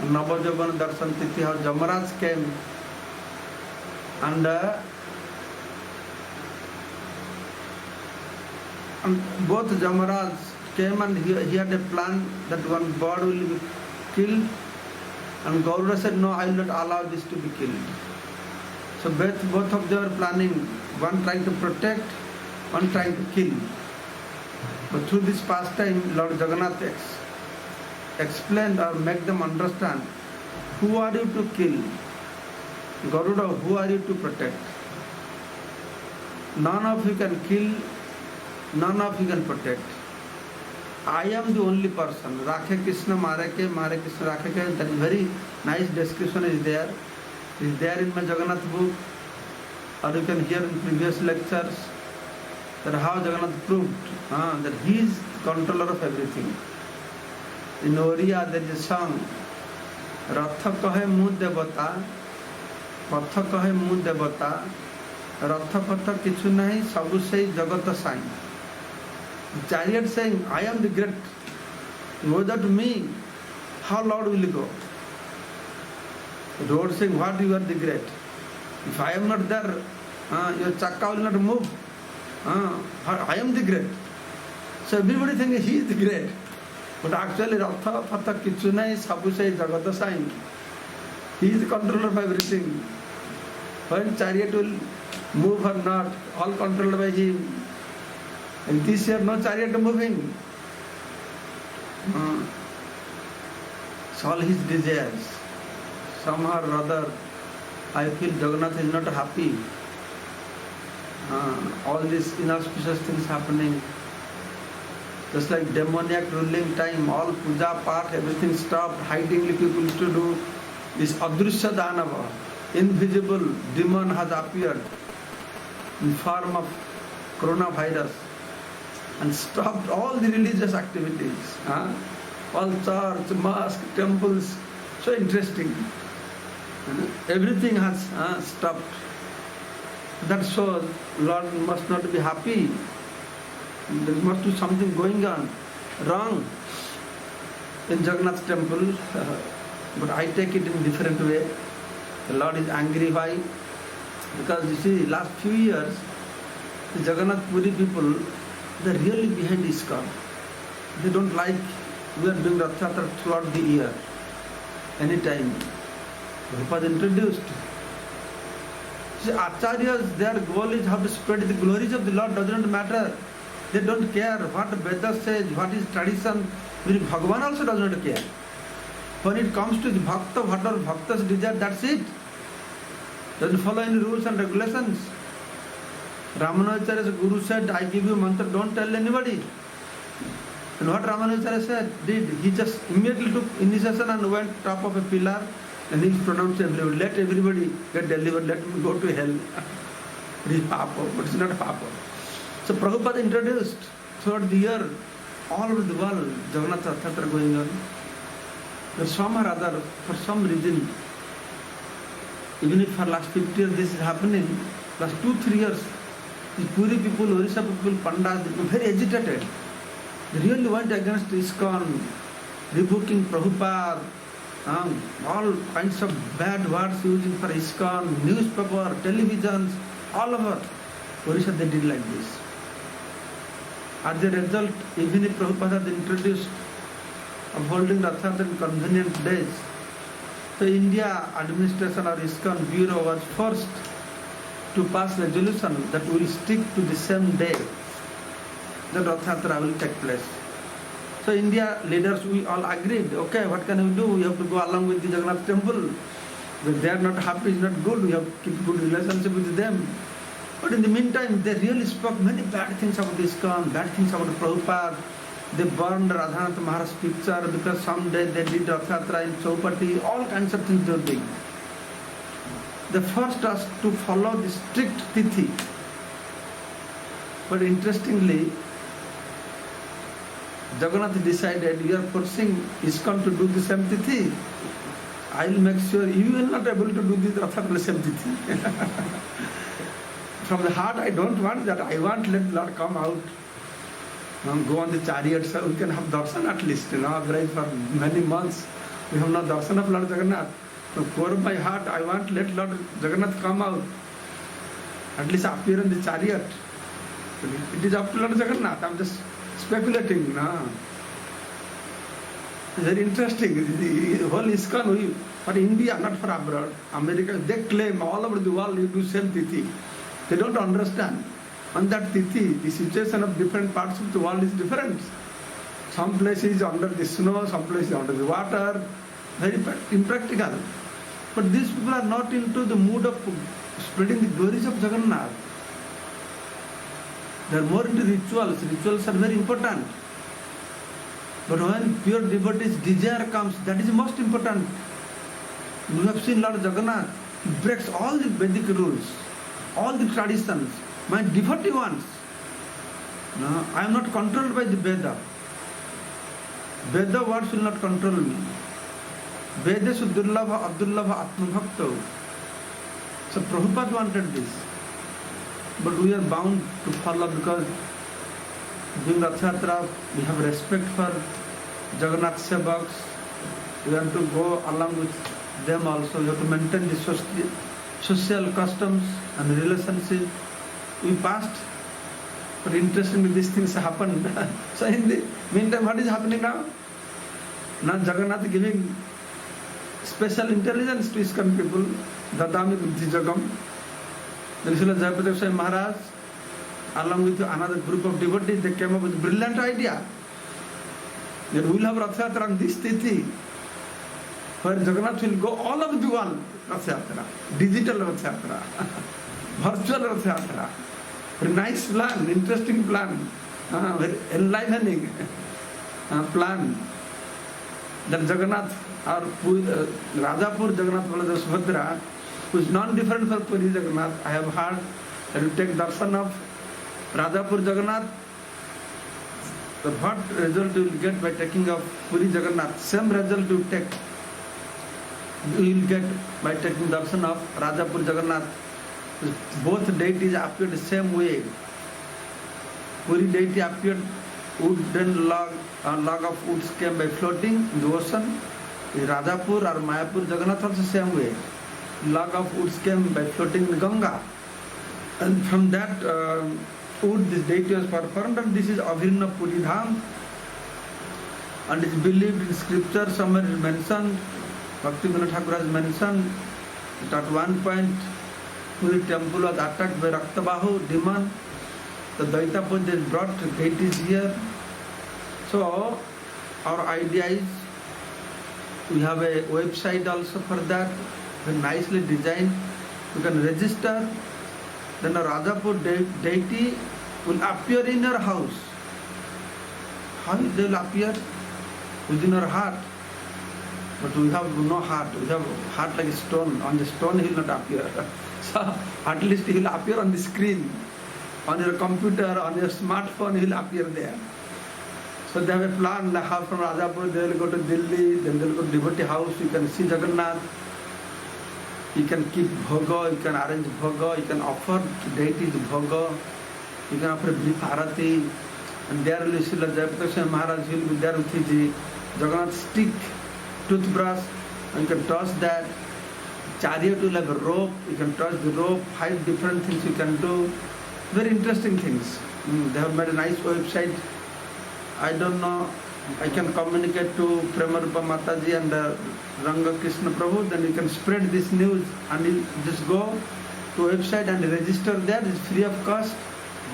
Navajovan Darshan Tithi, how Jamaraj came and both Jamaraj came and he had a plan that one bird will be killed, and Garuda said, no, I will not allow this to be killed. So both of them were planning, one trying to protect, one trying to kill. But through this pastime, Lord Jagannath explained or make them understand, who are you to kill? Garuda, who are you to protect? None of you can kill, none of you can protect. I am the only person. Rakhe Krishna Mare Krishna Rakhe Ke. That very nice description is there. It is there in my Jagannath book, or you can hear in previous lectures that how Jagannath proved that he is the controller of everything. In Oriya there is a song, Ratha kahe mu devata, Patha kahe mu devata, Ratha patha kichu nahi, sabu sei jagata sai. The chariot saying, I am the great. Without me, how Lord will you go? The road saying, what you are the great? If I am not there, your chakka will not move. I am the great. So everybody thinks he is the great. But actually, Ratha Patha Kichu Nahi, Sabu Sai Jagata Sai. He is the controller of everything. When chariot will move or not, all controlled by him. And this year, no chariot moving. So all his desires. Somehow or other, I feel Jagannath is not happy. All these inauspicious things happening. Just like demoniac ruling time, all puja part, everything stopped, hidingly people used to do. This Adrishya Danava, invisible demon has appeared in form of coronavirus and stopped all the religious activities. All church, mosque, temples, so interesting. Everything has stopped. That shows Lord must not be happy. There must be something going on wrong in Jagannath temple. But I take it in different way. The Lord is angry. Why? Because you see, last few years, the Jagannath Puri people, they are really behind ISKCON. They don't like we are doing Rath Yatra throughout the year, anytime. Prabhupada introduced. See, Acharyas, their goal is how to spread the glories of the Lord. Doesn't matter. They don't care what Vedas says, what is tradition. Bhagavan also does not care. When it comes to the bhakta, whatever bhaktas desire, that's it. Doesn't follow any rules and regulations. Ramanujacharya's guru said, I give you mantra, don't tell anybody. And what Ramanujacharya said, he just immediately took initiation and went top of a pillar and he pronounced everybody, let everybody get delivered, let me go to hell. It is papa, but it's not papa. So Prabhupada introduced throughout the year, all over the world, Jagannath Rath Yatra going on. But some or other, for some reason, even if for last 50 years this is happening, last 2-3 years, the Puri people, Orissa people, Pandas, they were very agitated. They really went against ISKCON, rebuking Prabhupada, all kinds of bad words using for ISKCON, newspaper, televisions, all over. Orissa, they did like this. As a result, even if Prabhupada had introduced of holding Rath Yatra in convenient days, the India administration or ISKCON Bureau was forced to pass resolution that will stick to the same day that Rath Yatra will take place. So India leaders, we all agreed, okay, what can we do? We have to go along with the Jagannath temple. If they are not happy, it's not good. We have to keep good relationship with them. But in the meantime, they really spoke many bad things about ISKCON, bad things about Prabhupada. They burned Radhanath Maharaj's picture because someday they did Rath Yatra in Chaupati, all kinds of things they were doing. They forced us to follow the strict tithi. But interestingly, Jagannath decided, you are forcing ISKCON to do the same tithi. I will make sure you will not able to do the Rath Yatra same tithi. From the heart, I don't want that. I want let Lord come out, go on the chariot so we can have darshan at least, otherwise for many months We have no darshan of Lord Jagannath. So core of my heart, I want let Lord Jagannath come out, at least appear in the chariot. It is up to Lord Jagannath. I'm just speculating. No? It's very interesting. The whole ISKCON, for India, not for abroad, America, they claim all over the world you do same tithi. They don't understand. On that tithi, the situation of different parts of the world is different. Some places under the snow, some places under the water, very impractical. But these people are not into the mood of spreading the glories of Jagannath. They are more into rituals. Rituals are very important. But when pure devotee's desire comes, that is most important. We have seen Lord Jagannath, he breaks all the Vedic rules, all the traditions. My devotee wants. No, I am not controlled by the Veda. Veda words will not control me. Vedeshu durlabha abdullabha atmabhakto. So Prabhupada wanted this. But we are bound to follow because during Rath Yatra we have respect for Jagannath Sevaks. We have to go along with them also. We have to maintain the social customs and relationship. We passed, but interestingly these things happened. So in the meantime, what is happening now? Now Jagannath giving special intelligence to ISKCON people, Dadami Buddhi Jagam. Then Srila Jayapati Goswami Maharaj, along with another group of devotees, they came up with a brilliant idea that we will have Rath Yatra on this tithi, where Jagannath will go all over the world, Rath Yatra, digital Rath Yatra, virtual Rath Yatra. Very nice plan, interesting plan, very enlivening plan. That Jagannath or Rajapur Jagannath Baladev Subhadra, who is non-different from Puri Jagannath, I have heard that you take darshan of Rajapur Jagannath, the what result you will get by taking of Puri Jagannath, same result you will get by taking darshan of Rajapur Jagannath. Both deities appeared the same way. Puri deity appeared, wooden log of woods came by floating in the ocean. Rajapur or Mayapur Jagannath also the same way. Log of woods came by floating in Ganga. And from that wood this deity was performed, and this is Avirna Puri Dham. And it is believed in scripture, somewhere it is mentioned, Bhakti Vinod Thakur has mentioned that at one point Puri temple was attacked by Raktabahu, demon. The Daitapur is brought deities here. So our idea is, we have a website also for that, very nicely designed. You can register, then a Rajapur deity will appear in your house. How they will appear? Within your heart. But we have no heart. We have heart like a stone. On the stone he will not appear. So at least he will appear on the screen. On your computer, on your smartphone, he will appear there. So they have a plan, like how from Rajapur they will go to Delhi, then they will go to devotee house, you can see Jagannath, you can keep bhoga, you can arrange bhoga, you can offer to deities bhoga, you can offer brief arati, and there will be Srila Jayapati Goswami Maharaj, he will be there with his Jagannath stick, toothbrush, and you can toss that. Chariot will have a rope, you can toss the rope, 5 different things you can do. Very interesting things. They have made a nice website. I don't know, I can communicate to Premarupa Mataji and Ranga Krishna Prabhu, then you can spread this news and you just go to website and register there. It's free of cost.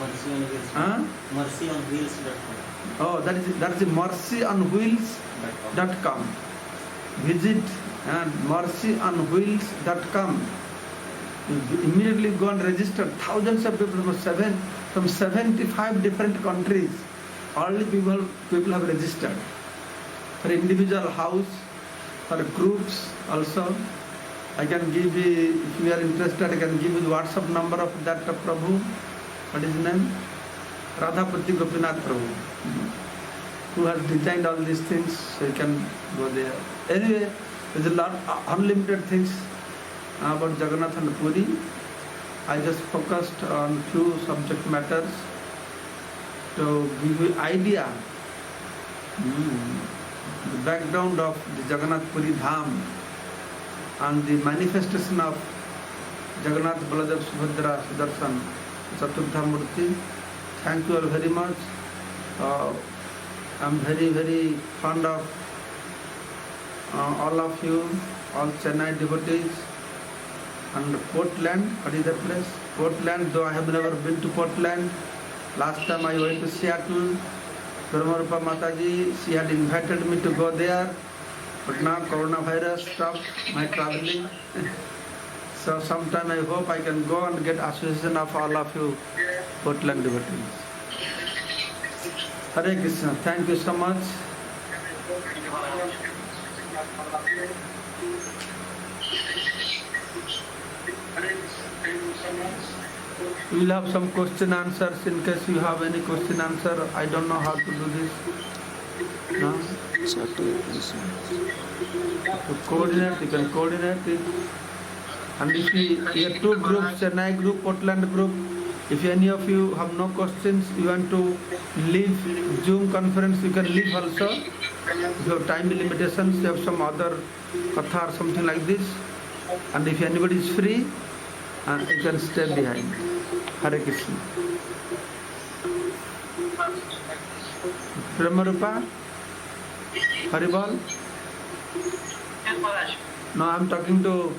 Mercy on Wheels. mercyonwheels.com. Oh, that is mercyonwheels.com. Visit mercyonwheels.com. You immediately go and register. Thousands of people from 75 different countries. Only people have registered. For individual house, for groups also. I can give you, if you are interested, I can give you the WhatsApp number of that Prabhu. What is his name? Radhapati Gopinath Prabhu. Who has designed all these things, so you can go there. Anyway, there's a lot, unlimited things about Jagannath and Puri. I just focused on few subject matters to give you idea the background of the Jagannath Puri Dham and the manifestation of Jagannath Baladev Subhadra Sudarshan Chaturdha Murti. Thank you all very much. I'm very, very fond of all of you, all Chennai devotees. And Portland, what is that place? Portland, though I have never been to Portland. Last time I went to Seattle. Brahmarupa Mataji, she had invited me to go there. But now coronavirus stopped my traveling. So sometime I hope I can go and get association of all of you Portland devotees. Hare Krishna. Thank you so much. We will have some question answers in case you have any question answer. I don't know how to do this. No? To coordinate, you can coordinate it. And if you have two groups, Chennai group, Portland group, if any of you have no questions, you want to leave Zoom conference, you can leave also. If you have time limitations, you have some other katha or something like this. And if anybody is free, you can stay behind. Hare Krishna. Brahmarupa? Haribol? No, I am talking to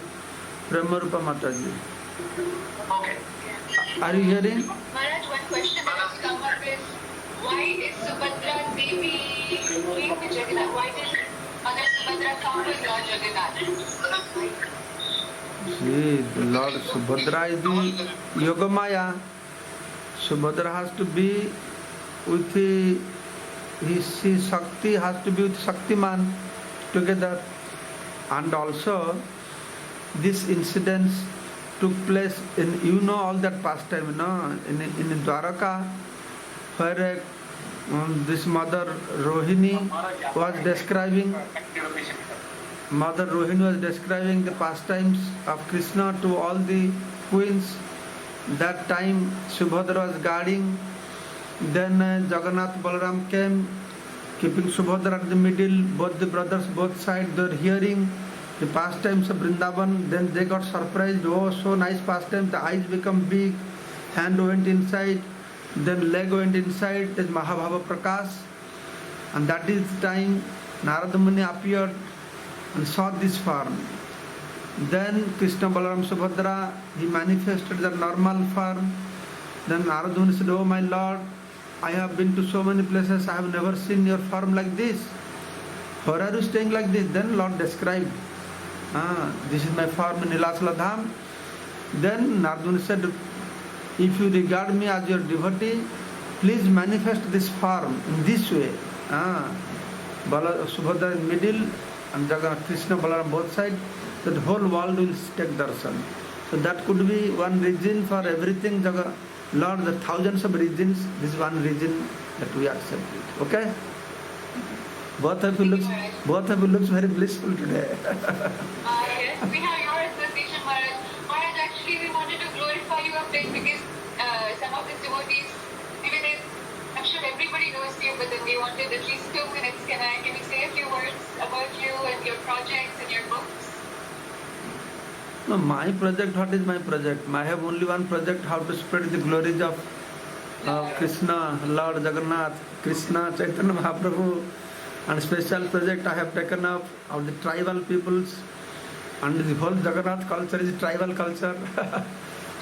Brahmarupa Mataji. Okay. Are you hearing? Maharaj, one question that has come up is, why is Subhadra Devi doing the Jagannath? Why did Mother Subhadra come with Lord Jagannath? See, the Lord Subhadra is the Yogamaya. Subhadra has to be with his Shakti, has to be with Shaktiman together. And also, this incident took place in, you know, all that pastime, you know, in Dwaraka, where this mother Rohini was describing. Mother Rohini was describing the pastimes of Krishna to all the queens. That time Subhadra was guarding. Then Jagannath Balaram came, keeping Subhadra at the middle. Both the brothers, both sides, they were hearing the pastimes of Vrindavan. Then they got surprised. Oh, so nice pastime. The eyes become big, hand went inside, then leg went inside. There's Mahabhava Prakash. And that is the time Narada Muni appeared and saw this form. Then Krishna Balaram Subhadra, he manifested the normal form. Then Narada Muni said, oh my Lord, I have been to so many places, I have never seen your form like this. Where are you staying like this? Then Lord described, this is my form in Nilasala Dham. Then Narada Muni said, if you regard me as your devotee, please manifest this form in this way. Subhadra in middle and Jagannath, Krishna, Balaram both sides, that whole world will take darshan. So that could be one reason for everything. Lord, the thousands of reasons, this is one reason that we accept it. Okay? Both of you looks very blissful today. Yes, we have your association, Maharaj. Maharaj, actually we wanted to glorify you a bit because some of the devotees, even if I'm sure everybody knows you, but then they wanted at least 2 minutes. Can you say a few words about you and your projects and your books? No, my project, what is my project? I have only one project, how to spread the glories of Krishna, Lord Jagannath, Krishna, Chaitanya Mahaprabhu. And special project I have taken up of the tribal peoples. And the whole Jagannath culture is tribal culture.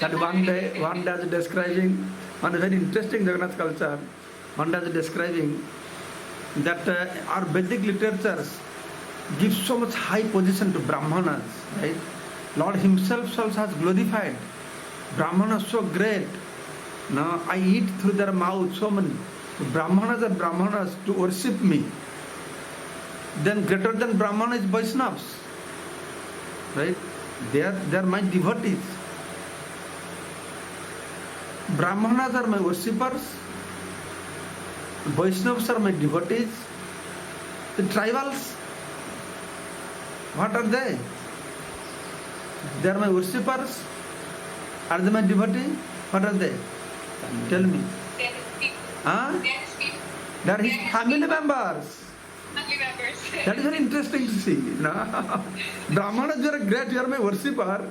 That one day I was describing one very interesting Jagannath culture. One day I was describing that our Vedic literatures give so much high position to Brahmanas, right? Lord himself also has glorified. Brahmanas so great. Now I eat through their mouth so many. Brahmanas are Brahmanas to worship me. Then greater than Brahmana is Vaishnavas. Right? They are my devotees. Brahmanas are my worshippers. Vaishnavas are my devotees. The tribals, what are they? They are my worshippers. Are they my devotee? What are they? Tell me. They are his family members. family members. That is very interesting to see. Brahmanas, you are great, you are my worshipper.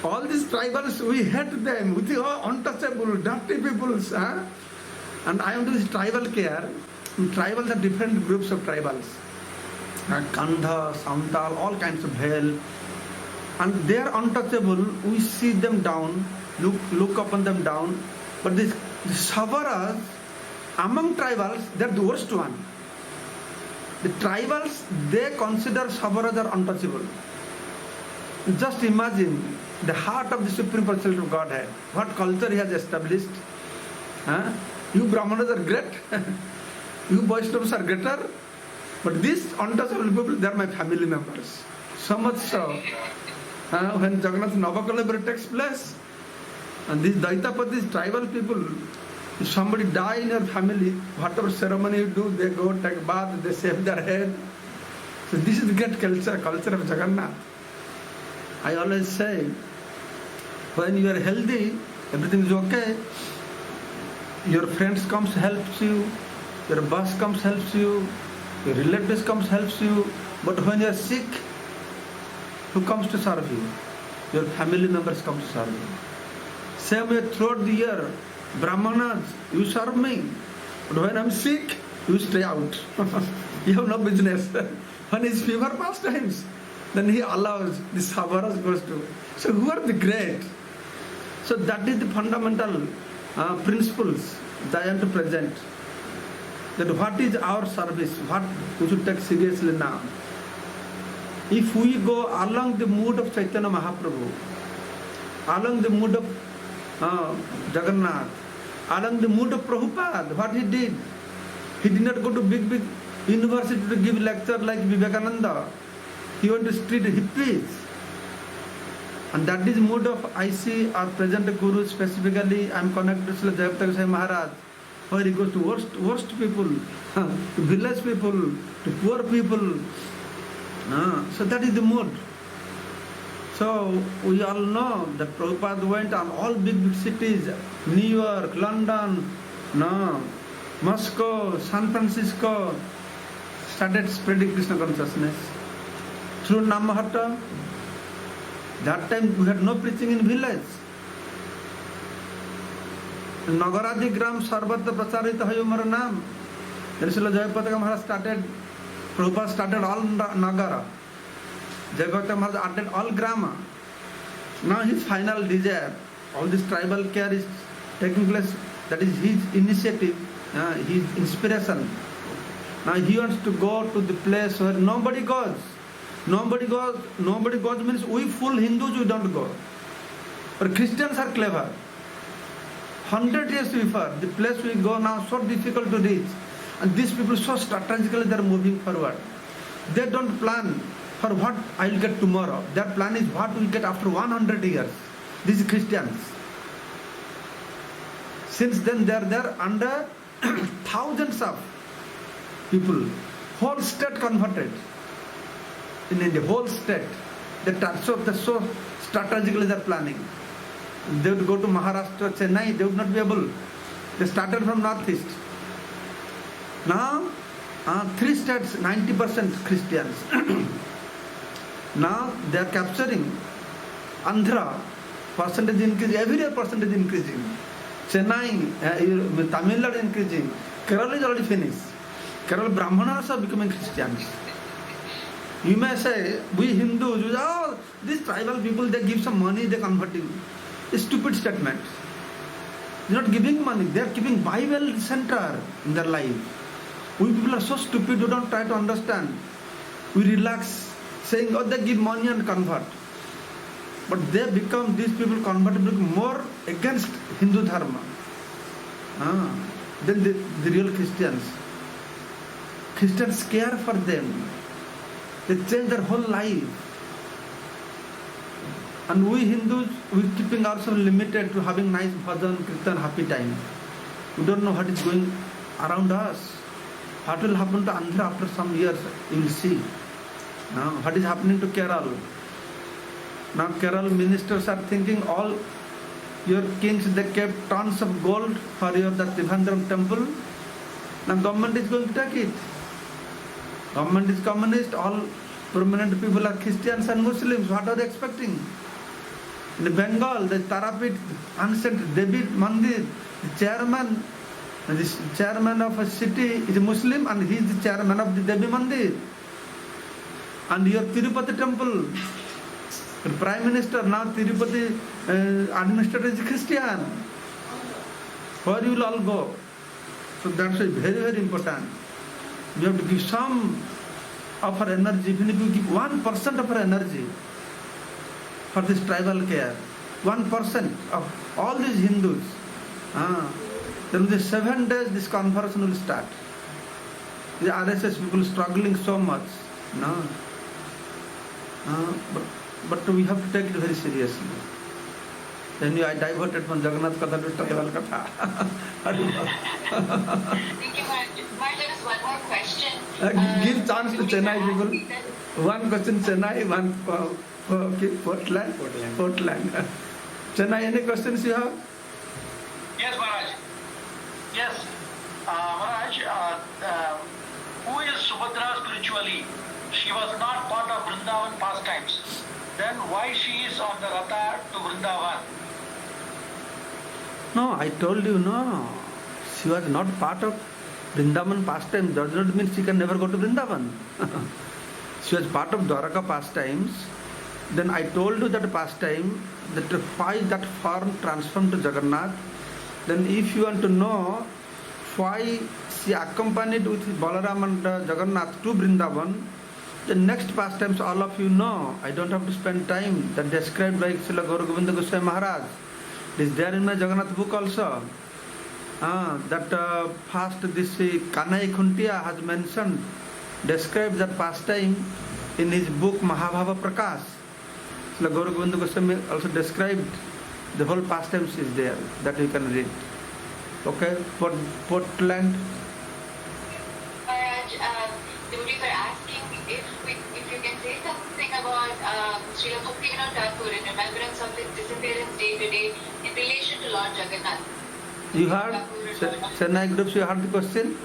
All these tribals, we hate them. We think, oh, untouchable, dirty peoples. And I am doing this tribal care. In tribals are different groups of tribals. Kandha, Santal, all kinds of hell. And they are untouchable. We see them down, look upon them down. But the Savaras, among tribals, they are the worst one. The tribals, they consider Savaras are untouchable. Just imagine the heart of the Supreme Personality of Godhead. What culture he has established. You Brahmanas are great. You Vaishnavas are greater. But these untouchable people, they are my family members. So much so. When Jagannath Navakalabhara takes place, and these Daitapatis, tribal people, if somebody die in your family, whatever ceremony you do, they go take bath, they shave their head. So this is the great culture of Jagannath. I always say, when you are healthy, everything is okay. Your friends comes, helps you. Your boss comes, helps you. Your relatives comes, helps you. But when you are sick, who comes to serve you? Your family members come to serve you. Same way throughout the year, Brahmanas, you serve me. But when I am sick, you stay out. You have no business. When his fever pastimes, then he allows the Savaras goes to. So who are the great? So that is the fundamental principles that I am to present. That what is our service? What we should take seriously now. If we go along the mood of Chaitanya Mahaprabhu, along the mood of Jagannath, along the mood of Prabhupada, what he did not go to big university to give lecture like Vivekananda. He went to street hippies. And that is mood of I see our present Guru specifically. I am connected to Srila Jayapataka Goswami Maharaj, where he goes to worst people, to village people, to poor people. So that is the mood. So we all know that Prabhupada went on all big cities, New York, London, Moscow, San Francisco, started spreading Krishna consciousness. Through Namahatta, that time we had no preaching in village. Nagaradi Gram Sarvatra Pracharita Hayo Mara Nam. Then Srila Jayapataka Maharaj started, Prabhupada started all Nagara. Jayapataka Maharaj started all Grama. Now his final desire, all this tribal care is taking place, that is his initiative, his inspiration. Now he wants to go to the place where nobody goes. Nobody goes means we full Hindus, we don't go. But Christians are clever. 100 years before, the place we go now so difficult to reach. And these people so strategically they are moving forward. They don't plan for what I will get tomorrow. Their plan is what we will get after 100 years. These Christians. Since then they are there under thousands of people. Whole state converted. In India, whole state. They're so strategically they're planning. They would go to Maharashtra, Chennai, they would not be able. They started from northeast. Now, 3 states, 90% Christians. Now they are capturing Andhra, percentage increasing, every year percentage increasing. Chennai, Tamil Nadu increasing. Kerala is already finished. Kerala Brahmanas are becoming Christians. You may say, we Hindus, these tribal people, they give some money, they convert you. A stupid statement. They are not giving money, they are keeping Bible center in their life. We people are so stupid, we don't try to understand. We relax, saying, they give money and convert. But they become, these people convert more against Hindu Dharma than the real Christians. Christians care for them. They change their whole life. And we Hindus, we keeping ourselves limited to having nice bhajan, kirtan, happy time. We don't know what is going around us. What will happen to Andhra after some years, you will see. Now, what is happening to Kerala? Now Kerala ministers are thinking all your kings, they kept tons of gold for your that Trivandrum temple. Now government is going to take it. Government is communist, all prominent people are Christians and Muslims. What are they expecting? In Bengal, the Tarapit ancient Devi Mandir, the chairman of a city is a Muslim and he is the chairman of the Devi Mandir. And your Tirupati temple, the Prime Minister now Tirupati administrator is Christian. Where you will all go? So that's very, very important. You have to give some of our energy. Even if you give 1% of our energy for this tribal care, 1% of all these Hindus, then the 7 days this conversion will start. The RSS people struggling so much. No. But we have to take it very seriously. Then I diverted from Jagannath Katha to tribal Katha. Thank you, Maharaj. Maharaj, there is one more question. Give chance to Chennai people. One question Chennai, one Portland. Chennai, any questions you have? Yes, Maharaj. Yes. Maharaj, who is Subhadra spiritually? She was not part of Vrindavan pastimes. Then why she is on the Ratha to Vrindavan? No, I told you, no. She was not part of Vrindavan pastime. Does not mean she can never go to Vrindavan. She was part of Dwaraka pastimes. Then I told you that pastime, that why that form transformed to Jagannath. Then if you want to know why she accompanied with Balaram and Jagannath to Vrindavan, the next pastimes all of you know. I don't have to spend time. That described by Srila Gaura Govinda Goswami Maharaj. It is there in my Jagannath book also. That first this Kanai Khuntia has mentioned, described that pastime in his book Mahabhava Prakash. Srila Gaura Govinda Goswami also described the whole pastimes is there, that you can read. Okay, Portland. Maharaj, devotees are asking if you can say something about Srila Bhaktivinoda Thakur in remembrance of his disappearance day to day in relation to Lord Jagannath. You heard? Chennai groups, you heard the question?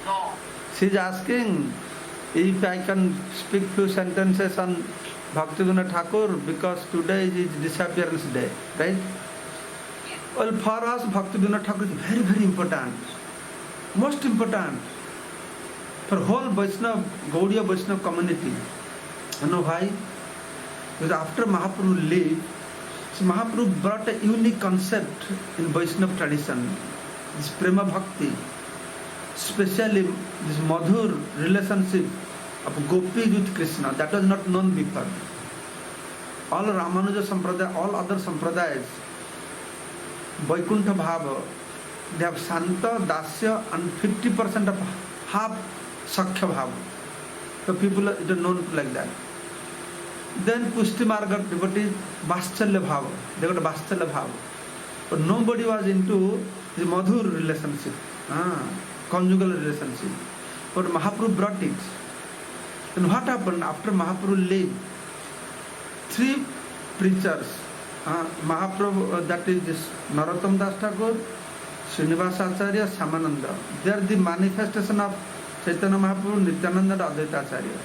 No. She is asking if I can speak few sentences on Bhaktivinoda Thakur because today is his disappearance day, right? Well, for us, Bhaktivinoda Thakur is very, very important. Most important. For whole Vaishnava, Gaudiya Vaishnava community. You know why? Because after Mahaprabhu lived, so Mahaprabhu brought a unique concept in Vaishnava tradition. This Prema Bhakti. Especially this Madhur relationship of Gopis with Krishna. That was not known before. All Ramanuja Sampradaya, all other Sampradayas, Vaikuntha Bhava, they have Santa, Dasya and 50% of half Sakhya Bhava. So people are known like that. Then Pushti Marga devotees Vaschalya Bhava. They got Vaschalya Bhava. But nobody was into the Madhur relationship, conjugal relationship. But Mahaprabhu brought it. And what happened after Mahaprabhu lived? 3 preachers, Mahaprabhu, that is this Narottam Das Thakur, Srinivasa Acharya, Samananda. They are the manifestation of Chaitanya Mahaprabhu, Nityananda and Advaita Acharya.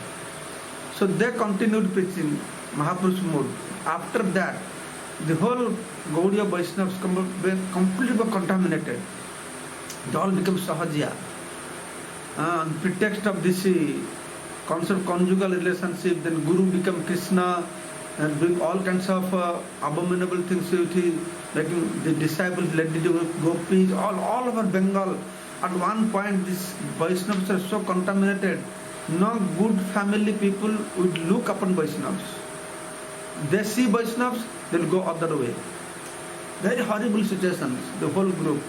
So they continued preaching Mahaprabhu's mood. After that, the whole Gaudiya Vaishnavas completely contaminated. They all became Sahajiya. On pretext of this concept of conjugal relationship, then Guru became Krishna and doing all kinds of abominable things with making the disciples led to gopis, all over Bengal. At one point, these Vaishnavas are so contaminated, no good family people would look upon Vaishnavas. They see Vaishnavas, they'll go other way. Very horrible situations, the whole group.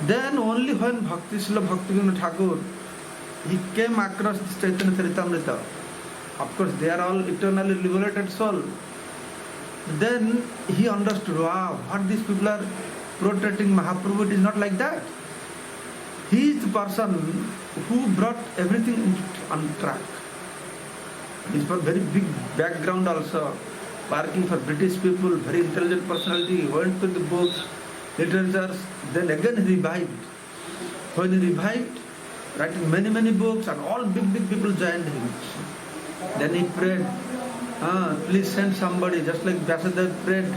Then only when Srila Bhaktivinoda Thakur, he came across this Chaitanya Charitamrita. Of course, they are all eternally liberated souls. Then he understood, wow, what these people are protecting Mahaprabhu, it is not like that. He is the person who brought everything on track. He is for very big background also, working for British people, very intelligent personality. He went to the books, literatures, then again he revived. When he revived, writing many books, and all big people joined him. Then he prayed, please send somebody, just like Vyasadeva prayed,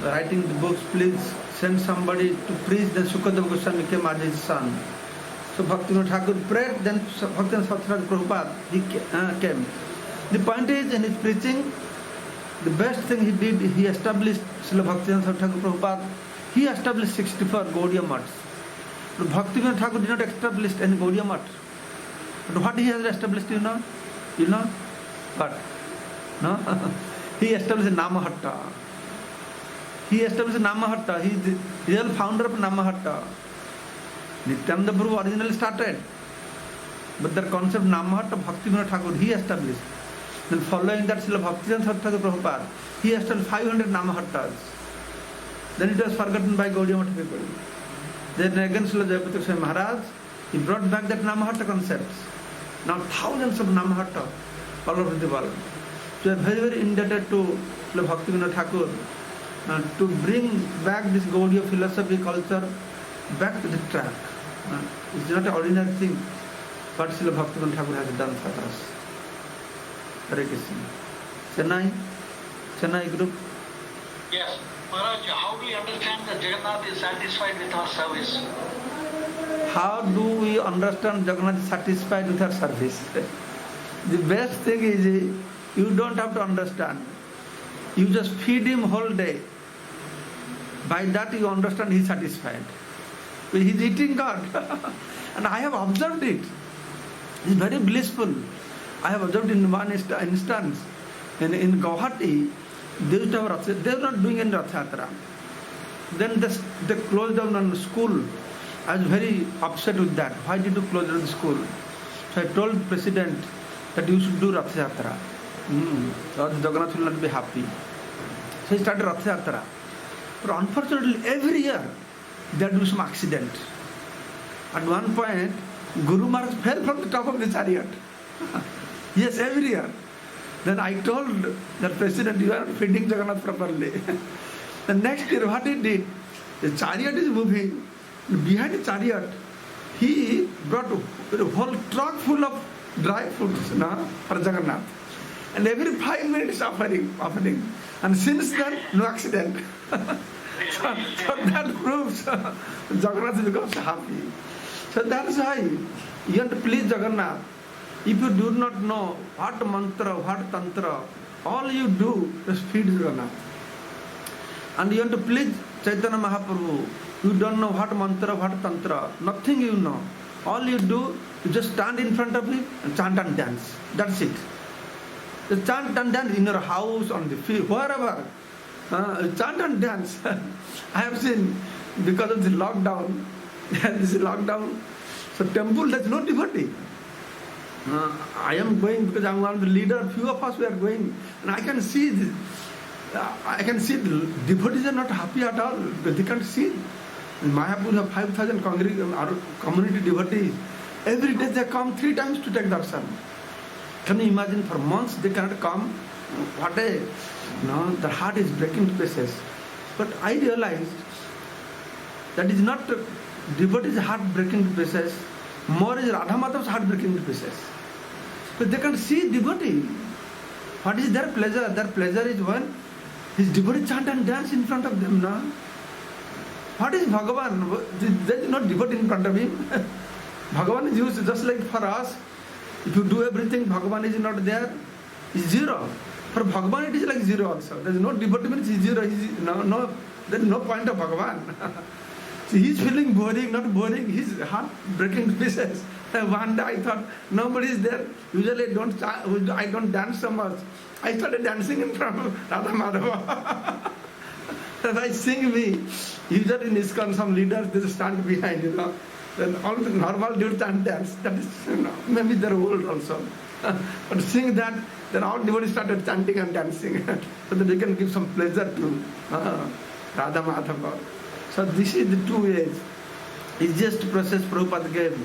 writing the books, please send somebody to preach. Then Sukadeva Goswami became as his son. So Bhaktivinoda Thakur prayed, then Bhaktivinoda Satyaraj Prabhupada he came. The point is, in his preaching, the best thing he did, he established Srila Bhaktivinoda Thakur Prabhupada, he established 64 Gaudiya Maths. But Bhaktivinoda Thakur did not establish any Gaudiya Math. But what he has established, you know? You know? What? No? He established Namahatta. He established Namahatta. He is the real founder of Namahatta. Nityananda Prabhu originally started. But the concept Namahatta, Bhaktivinoda Thakur, he established. Then following that, Srila Bhaktivinoda Thakur Prabhupada, he established 500 Namahattas. Then it was forgotten by Gaudiya Math people. Then again Srila Jayapati Goswami Maharaj, he brought back that Namahatta concepts. Now thousands of Namahatta all over the world. So we are very indebted to Srila Bhaktivinoda Thakur to bring back this Gaudiya philosophy culture back to the track. It's not an ordinary thing what Srila Bhaktivinoda Thakur has done for us. Hare Krishna. Chennai group. Yes. Maharaj, how do we understand that Jagannath is satisfied with our service? How do we understand Jagannath is satisfied with our service? The best thing is, you don't have to understand. You just feed him whole day. By that you understand he is satisfied. He is eating God. And I have observed it. It is very blissful. I have observed in one instance, in Guwahati, they used to have they were not doing any Rath Yatra. Then they closed down on the school. I was very upset with that. Why did you close down the school? So I told the president that you should do Rath Yatra. Or Jagannath will not be happy. So he started Rath Yatra. But unfortunately, every year there will be some accident. At one point, Guru Maharaj fell from the top of the chariot. Yes, every year. Then I told the president, you are not feeding Jagannath properly. The next year, what he did, the chariot is moving. Behind the chariot, he brought a whole truck full of dry fruits for Jagannath. And every 5 minutes offering. And since then, no accident. so that proves Jagannath becomes happy. So that's why you have to please Jagannath. If you do not know what mantra, what tantra, all you do is feed Jagannath. And you have to please Chaitanya Mahaprabhu. You don't know what mantra, what tantra, nothing you know. All you do, you just stand in front of him and chant and dance. That's it. Just chant and dance in your house, on the field, wherever. Chant and dance. I have seen, because of the lockdown, so temple there's no devotee. I am going because I am one of the leader. Few of us we are going, and I can see this. The devotees are not happy at all. They can't see. In Mayapur, have 5,000 community devotees. Every day they come 3 times to take darshan. Can you imagine? For months they cannot come. The heart is breaking to pieces. But I realized that is not devotees' heart breaking to pieces. More is Radha Madhav's heart breaking to pieces. But they can see devotee. What is their pleasure? Their pleasure is when his devotee chant and dance in front of them. No? What is Bhagavan? There is no devotee in front of him. Bhagavan is used just like for us. If you do everything, Bhagavan is not there. It's zero. For Bhagavan it is like zero also. There is no devotee means zero. There is no point of Bhagavan. So he is feeling boring, not boring. His heart breaking to pieces. One day I thought nobody is there. Usually I don't dance so much. I started dancing in front of Radha Madhava. I sing me. Usually in ISKCON some leaders they just stand behind, Then all the normal dudes and dance. That is, maybe they're old also. But sing that, then all devotees started chanting and dancing, so that they can give some pleasure to Radha Madhava. So this is the 2 ways. Easiest process Prabhupada gave.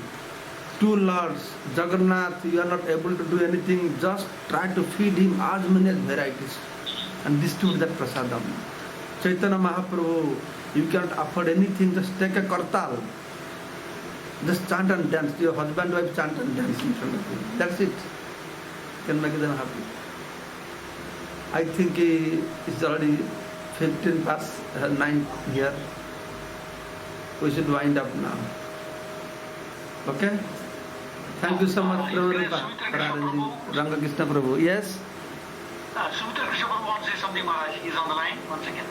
2 lords, Jagannath, you are not able to do anything, just try to feed him as many as varieties. And distribute that prasadam. Chaitanya Mahaprabhu, you cannot afford anything, just take a kartal. Just chant and dance. Your husband, wife chant and dance in front of you. That's it. Can make them happy. I think it's already 15 past 9 here. We should wind up now. Okay? Thank you so much, Prabhu, for arranging. Ranga Krishna Prabhu. Yes? Sumitra Krishna Prabhu wants to say something, Maharaj. He's on the line. Once again.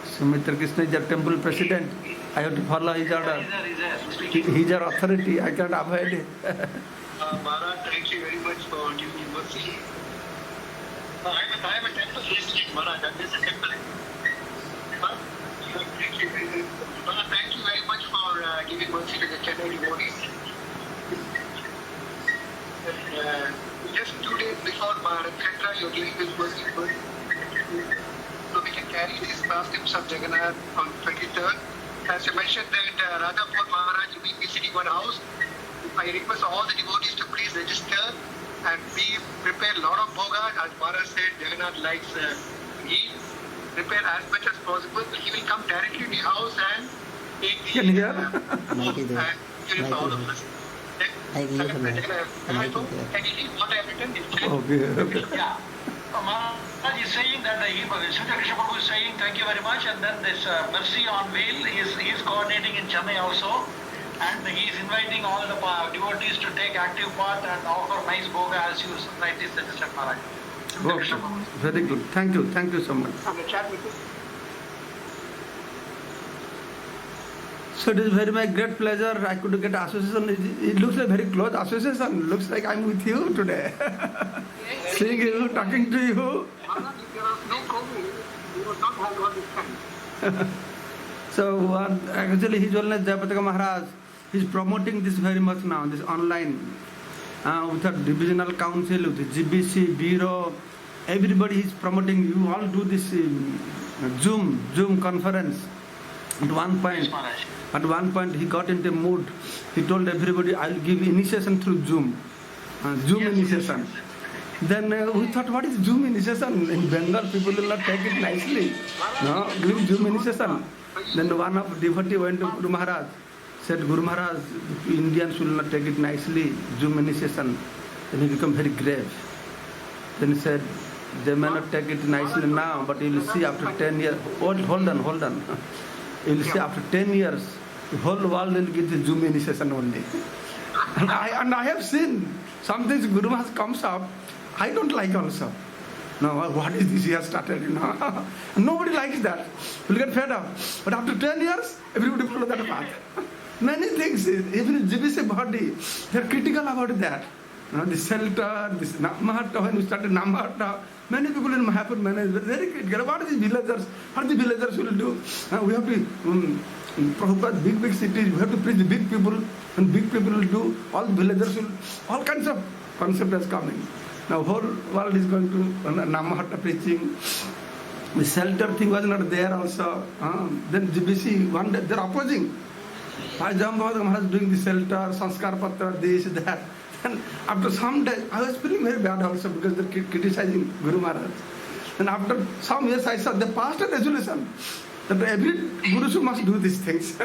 Sumitra Krishna is our temple president. I have to follow his order. He's there. He's our authority. I can't avoid it. Maharaj, thank you very much for giving me mercy. I am a temple president, Maharaj. I'm just a temple. Thank you very much for giving mercy to the Chennai devotees. Just 2 days before Bharat Yatra, you're giving this mercy so we can carry these pastimes of Jagannath on 23rd. As you mentioned that Radhapur Maharaj will be visiting one house, I request all the devotees to please register and we prepare a lot of bhoga. As Maharaj said, Jagannath likes ghee. Prepare as much as possible. He will come directly to the house and take the Can you hear? and give it to all of us. Can you read what I have written? Okay. Yeah. Maharaj is saying that Sumitra Krishna Prabhu is saying thank you very much, and then this Mercy on Wheel he is coordinating in Chennai also, and he is inviting all the devotees to take active part and offer nice bhoga as you rightly suggested, Maharaj. Sumitra Okay. Krishna Prabhu. Very good. Thank you. Thank you so much. On the chat with you. So it is very my great pleasure. I could get association. It looks like very close association. Looks like I'm with you today. Seeing you, talking to you. Maharaj, if there was no COVID, we would not have got this time. So actually His Holiness Jayapataka Maharaj is promoting this very much now, this online. With the divisional council, with the GBC, Bureau, everybody is promoting. You all do this Zoom conference. At one point he got into a mood. He told everybody, I'll give initiation through Zoom. Zoom initiation. Then we thought, what is Zoom initiation? In Bengal, people will not take it nicely. No, doing Zoom initiation. Then one of devotee went to Guru Maharaj, said, Guru Maharaj, Indians will not take it nicely, Zoom initiation. Then he became very grave. Then he said, they may not take it nicely now, but you will see after 10 years. Hold on. You will see after 10 years, the whole world will get the Zoom initiation only. And I have seen some things Guru Maharaj comes up, I don't like also. No, what is this he has started, Nobody likes that. Will get fed up. But after 10 years, everybody follow that path. Many things, even GBC body, they are critical about that. The shelter, this Namahatta, when we started Namahatta, many people in Mahapur manage, very critical. What are the villagers? What the villagers will do? We have to, Prabhupada, big cities, we have to preach the big people, and big people will do, all the villagers will, all kinds of concept is coming. Now whole world is going to Namahatta preaching. The shelter thing was not there also. Then GBC, one day, they're opposing. Jambavad Maharaj doing the shelter, Sanskar Patra, this, that. And after some days, I was feeling very bad also because they're criticizing Guru Maharaj. And after some years, I saw they passed a resolution that every Guru must do these things.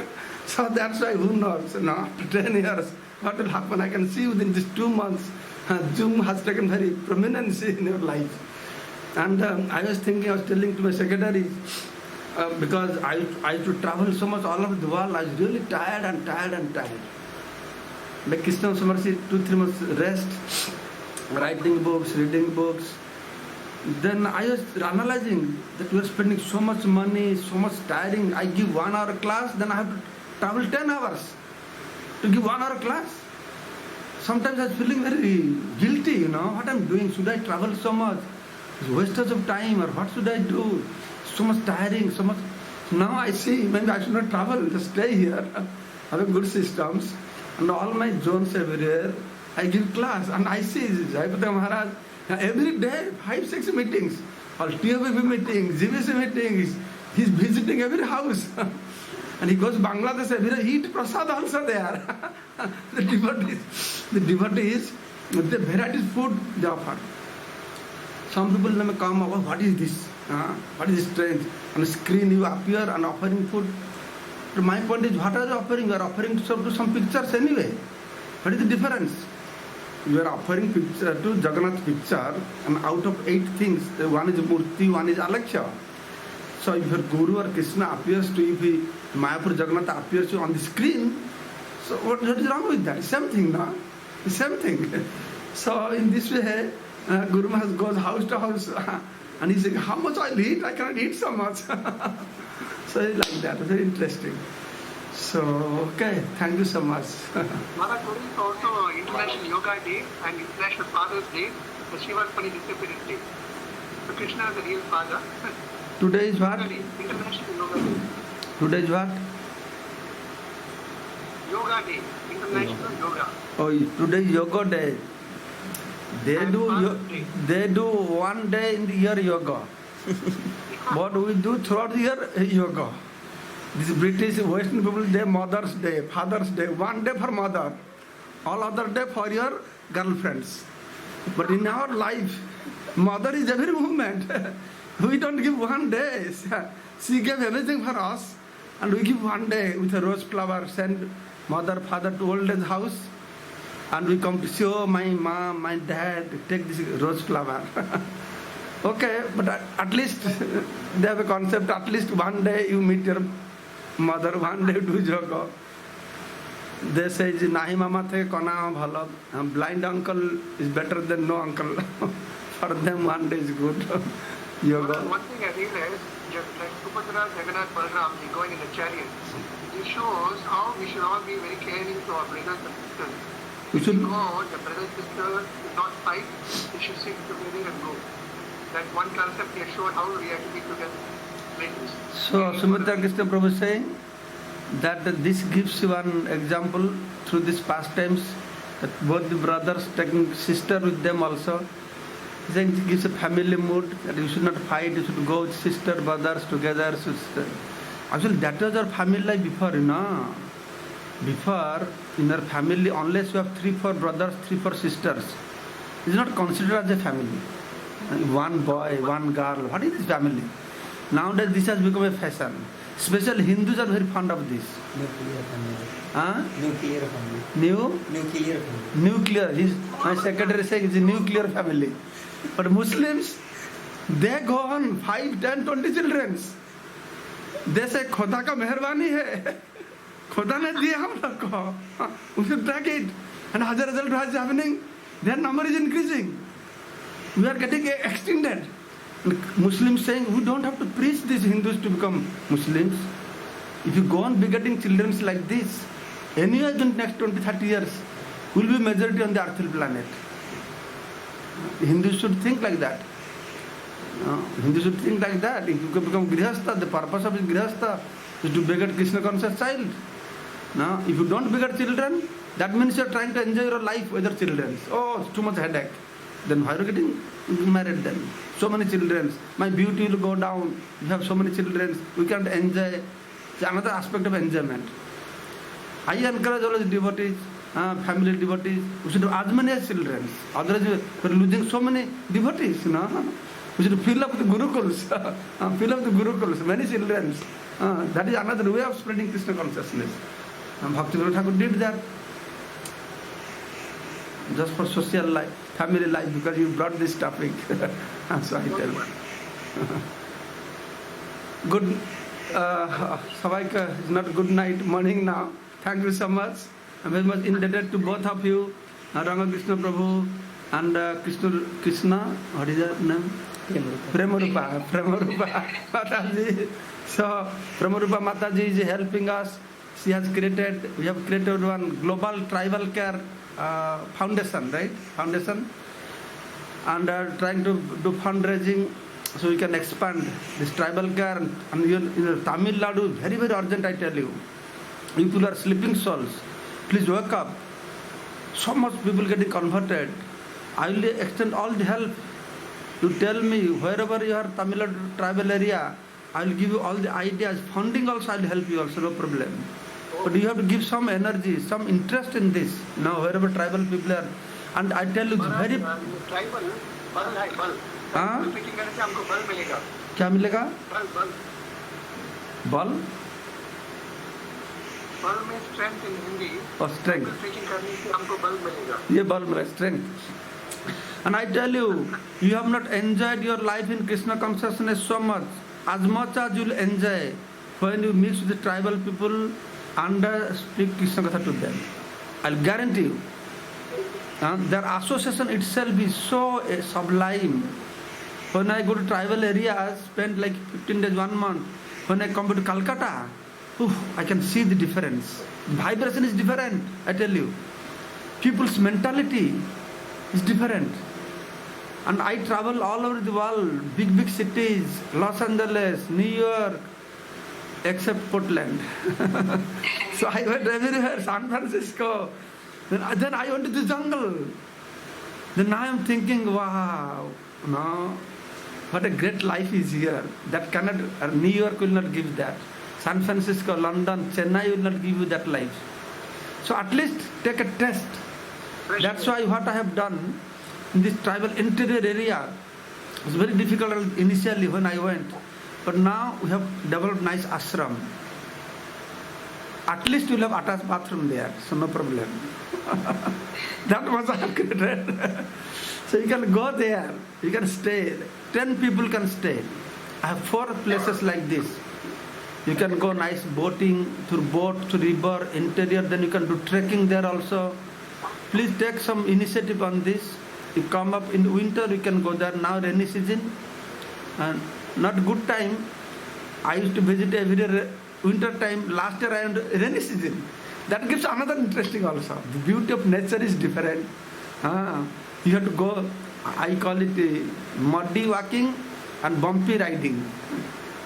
So that's why, who knows, after 10 years, what will happen? I can see within these 2 months, Zoom has taken very prominence in your life. And I was telling to my secretary, because I used to travel so much all over the world, I was really tired. Like Krishna Mercy, 2-3 months rest, writing books, reading books. Then I was analyzing that we are spending so much money, so much tiring. I give 1 hour class, then I have to travel 10 hours to give 1 hour class. Sometimes I was feeling very guilty, what I'm doing. Should I travel so much? It's wastage of time, or what should I do? So much tiring, so much. Now I see, maybe I should not travel, just stay here. I have good systems. And all my zones everywhere, I give class. And I see Jayapataka Maharaj, every day, 5-6 meetings. All TOBB meetings, GBC meetings. He's visiting every house. And he goes to Bangladesh, every day, eat prasad also there. The devotees, the varieties food they offer. Some people may come, what is this? What is this strange? On the screen you appear and offering food. My point is, what are you offering? You are offering to some pictures anyway. What is the difference? You are offering picture to Jagannath picture, and out of 8 things, one is Murti, one is Alaksha. So if your Guru or Krishna appears to you, if Mayapur Jagannath appears to you on the screen, so what is wrong with that? Same thing, no? Same thing. So in this way, Guru Maharaj goes house to house, and he says, how much I'll eat? I cannot eat so much. So it's like that, very interesting. So, okay, thank you so much. Maharaj, today is also International Yoga Day and International Father's Day, the Srivastava Disappearance Day. So Krishna is the real father. Today is what? Yoga Day, International Yoga Day. Today is what? Yoga Day, International Yoga. Oh, today is Yoga Day. They do one day in the year yoga. What we do throughout the year yoga. This British Western people, they Mother's Day, Father's Day, one day for mother, all other day for your girlfriends. But in our life, mother is every moment. We don't give one day. She gave everything for us, and we give one day with a rose flower, send mother, father to old age house, and we come to show my mom, my dad, take this rose flower. Okay, but at least they have a concept, at least one day you meet your mother, one day do yoga. They say, nahi mama the kona bhalo, blind uncle is better than no uncle. For them one day is good. Yoga. One thing I realized, just like Subhadra, Jagannath, Balaram, they going in the chariot. It shows how we should all be very caring to our brothers and sisters. We should go, the brother and sister should not fight, they should sit together and go. That one concept they showed how we have to be together. So Sumitra Krishna Prabhu is saying that this gives one example through these pastimes, that both the brothers taking sister with them also. He's saying it gives a family mood, that you should not fight, you should go with sister, brothers together. Actually that was our family life before, you know. Before, in our family, unless you have 3-4 brothers, 3-4 sisters, it's not considered as a family. One boy, one girl, what is this family? Nowadays this has become a fashion. Especially Hindus are very fond of this. Nuclear family. Huh? Nuclear family. Nuclear family. Nuclear. My secretary saying it's a nuclear family. But Muslims, they go on 5, 10, 20 children. They say, Khoda ka meherbani hai. Khoda ne diya hum log ko. We should track it. And as a result, what is happening? Their number is increasing. We are getting extended. Muslims saying, we don't have to preach these Hindus to become Muslims. If you go on begetting children like this, anyway in the next 20-30 years, will be majority on the earthly planet. Hindus should think like that. Hindus should think like that. If you become Grihastha, the purpose of Grihastha is to beget Krishna conscious child. Now, if you don't beget children, that means you are trying to enjoy your life with your children. Oh, it's too much headache. Then why are you getting married then? So many children. My beauty will go down. You have so many children. We can't enjoy. It's another aspect of enjoyment. I encourage all the devotees, family devotees. We should have as many as children. Otherwise, we are losing so many devotees. No? We should fill up the gurukuls. Fill up the gurukuls. Many children. That is another way of spreading Krishna consciousness. Bhaktivinoda Thakur did that. Just for social life, family life, because you brought this topic. So I tell you. Good, Savaika, it's not good night, morning now. Thank you so much. I'm very much indebted to both of you, Ramakrishna Prabhu and Krishna, what is that name? Premarupa Mataji. So, Premarupa Mataji is helping us. She has created, we have created one global tribal care foundation, right? Foundation. And trying to do fundraising so we can expand this tribal care. And in Tamil Nadu, very, very urgent, I tell you. People are sleeping souls. Please wake up. So much people getting converted. I will extend all the help. You tell me, wherever you are, Tamil Nadu tribal area, I will give you all the ideas. Funding also, I will help you also, no problem. But you have to give some energy, some interest in this. Now, wherever tribal people are. And I tell you, it's very... Tribal, bal hai, bal. हाँ? Speaking करने से हमको बल मिलेगा. क्या मिलेगा? बल, बल. बल? बल में strength in हिंदी. और strength. Preaching करने से हमको बल मिलेगा. ये बल मिला, strength. And I tell you, you have not enjoyed your life in Krishna consciousness so much as you'll enjoy when you mix with the tribal people and speak Krishna Katha to them. I'll guarantee you. Their association itself is so sublime. When I go to tribal areas, spend like 15 days, 1 month. When I come to Calcutta, I can see the difference. The vibration is different, I tell you. People's mentality is different. And I travel all over the world, big cities, Los Angeles, New York, except Portland. So I went everywhere, San Francisco. Then I went to the jungle. Then now I am thinking, wow, no, what a great life is here. That cannot, New York will not give that. San Francisco, London, Chennai will not give you that life. So at least take a test. That's why what I have done in this tribal interior area was very difficult initially when I went. But now we have developed nice ashram. At least you will have attached bathroom there, so no problem. That was I have created. So you can go there, you can stay. 10 people can stay. I have 4 places like this. You can go nice boating, through boat, to river, interior, then you can do trekking there also. Please take some initiative on this. You come up in winter, you can go there. Now rainy season, and not good time. I used to visit every day winter time. Last year I went rainy season. That gives another interesting also. The beauty of nature is different. You have to go, I call it muddy walking and bumpy riding.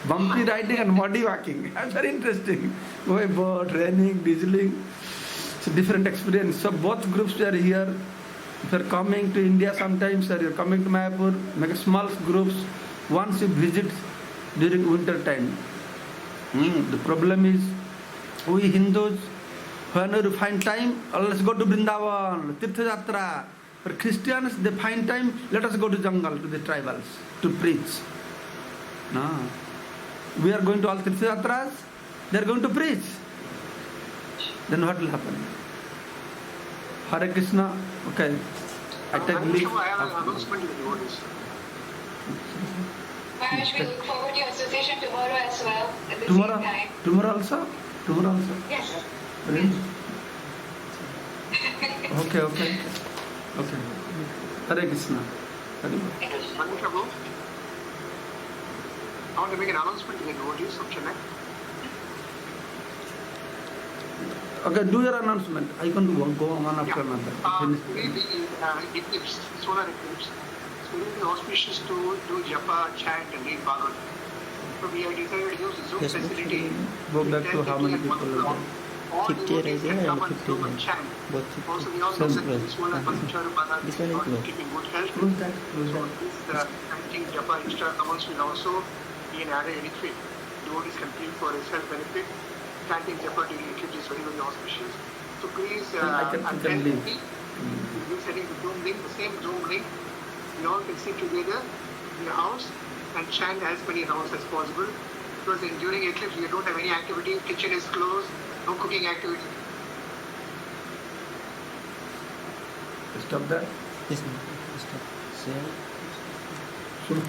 Bumpy riding and muddy walking. That's very interesting. Go by boat, raining, dieseling. It's a different experience. So both groups are here. If you're coming to India sometimes, or you're coming to Mayapur, make small groups. Once you visit during winter time. The problem is, we Hindus, when we find time, let's go to Vrindavan, Tirtha Yatra. For Christians, they find time, let us go to jungle, to the tribals, to preach. No. We are going to all Tirtha Yatras, they are going to preach. Then what will happen? Hare Krishna, okay. I take leave. I have an announcement to the devotees. Maharaj, we look forward to your association tomorrow as well, at the Tomorrow? same time. Tomorrow also? Tomorrow also? Yes. Really? Okay. Hare Krishna. Hare Krishna. One Prabhu, I want to make an announcement to the devotees of Chennai. Okay, do your announcement. I can go one after another. Finish. Today the eclipse, solar eclipse, it's very auspicious to do japa, chant and read Bhagavad. So we have decided to use the Zoom Yes, facility. Go back to how many people are there. All 50 devotees are can there come and and 50 Zoom and chant. Both Also 50. we all know that Same this one is Panchara Bhagat This one is for low. keeping good health. Close that. So this chanting japa extra amounts will also be an added benefit. Devotees can feel for his health benefit. Chanting japa during eclipse is very, very auspicious. So please I can attend leave. the setting the Zoom link, the same Zoom link. We all can sit together in the house and chant as many rounds as possible. Because during eclipse we don't have any activity, kitchen is closed, no cooking activity. Stop that. Yes, ma'am. Stop. Share. Sure.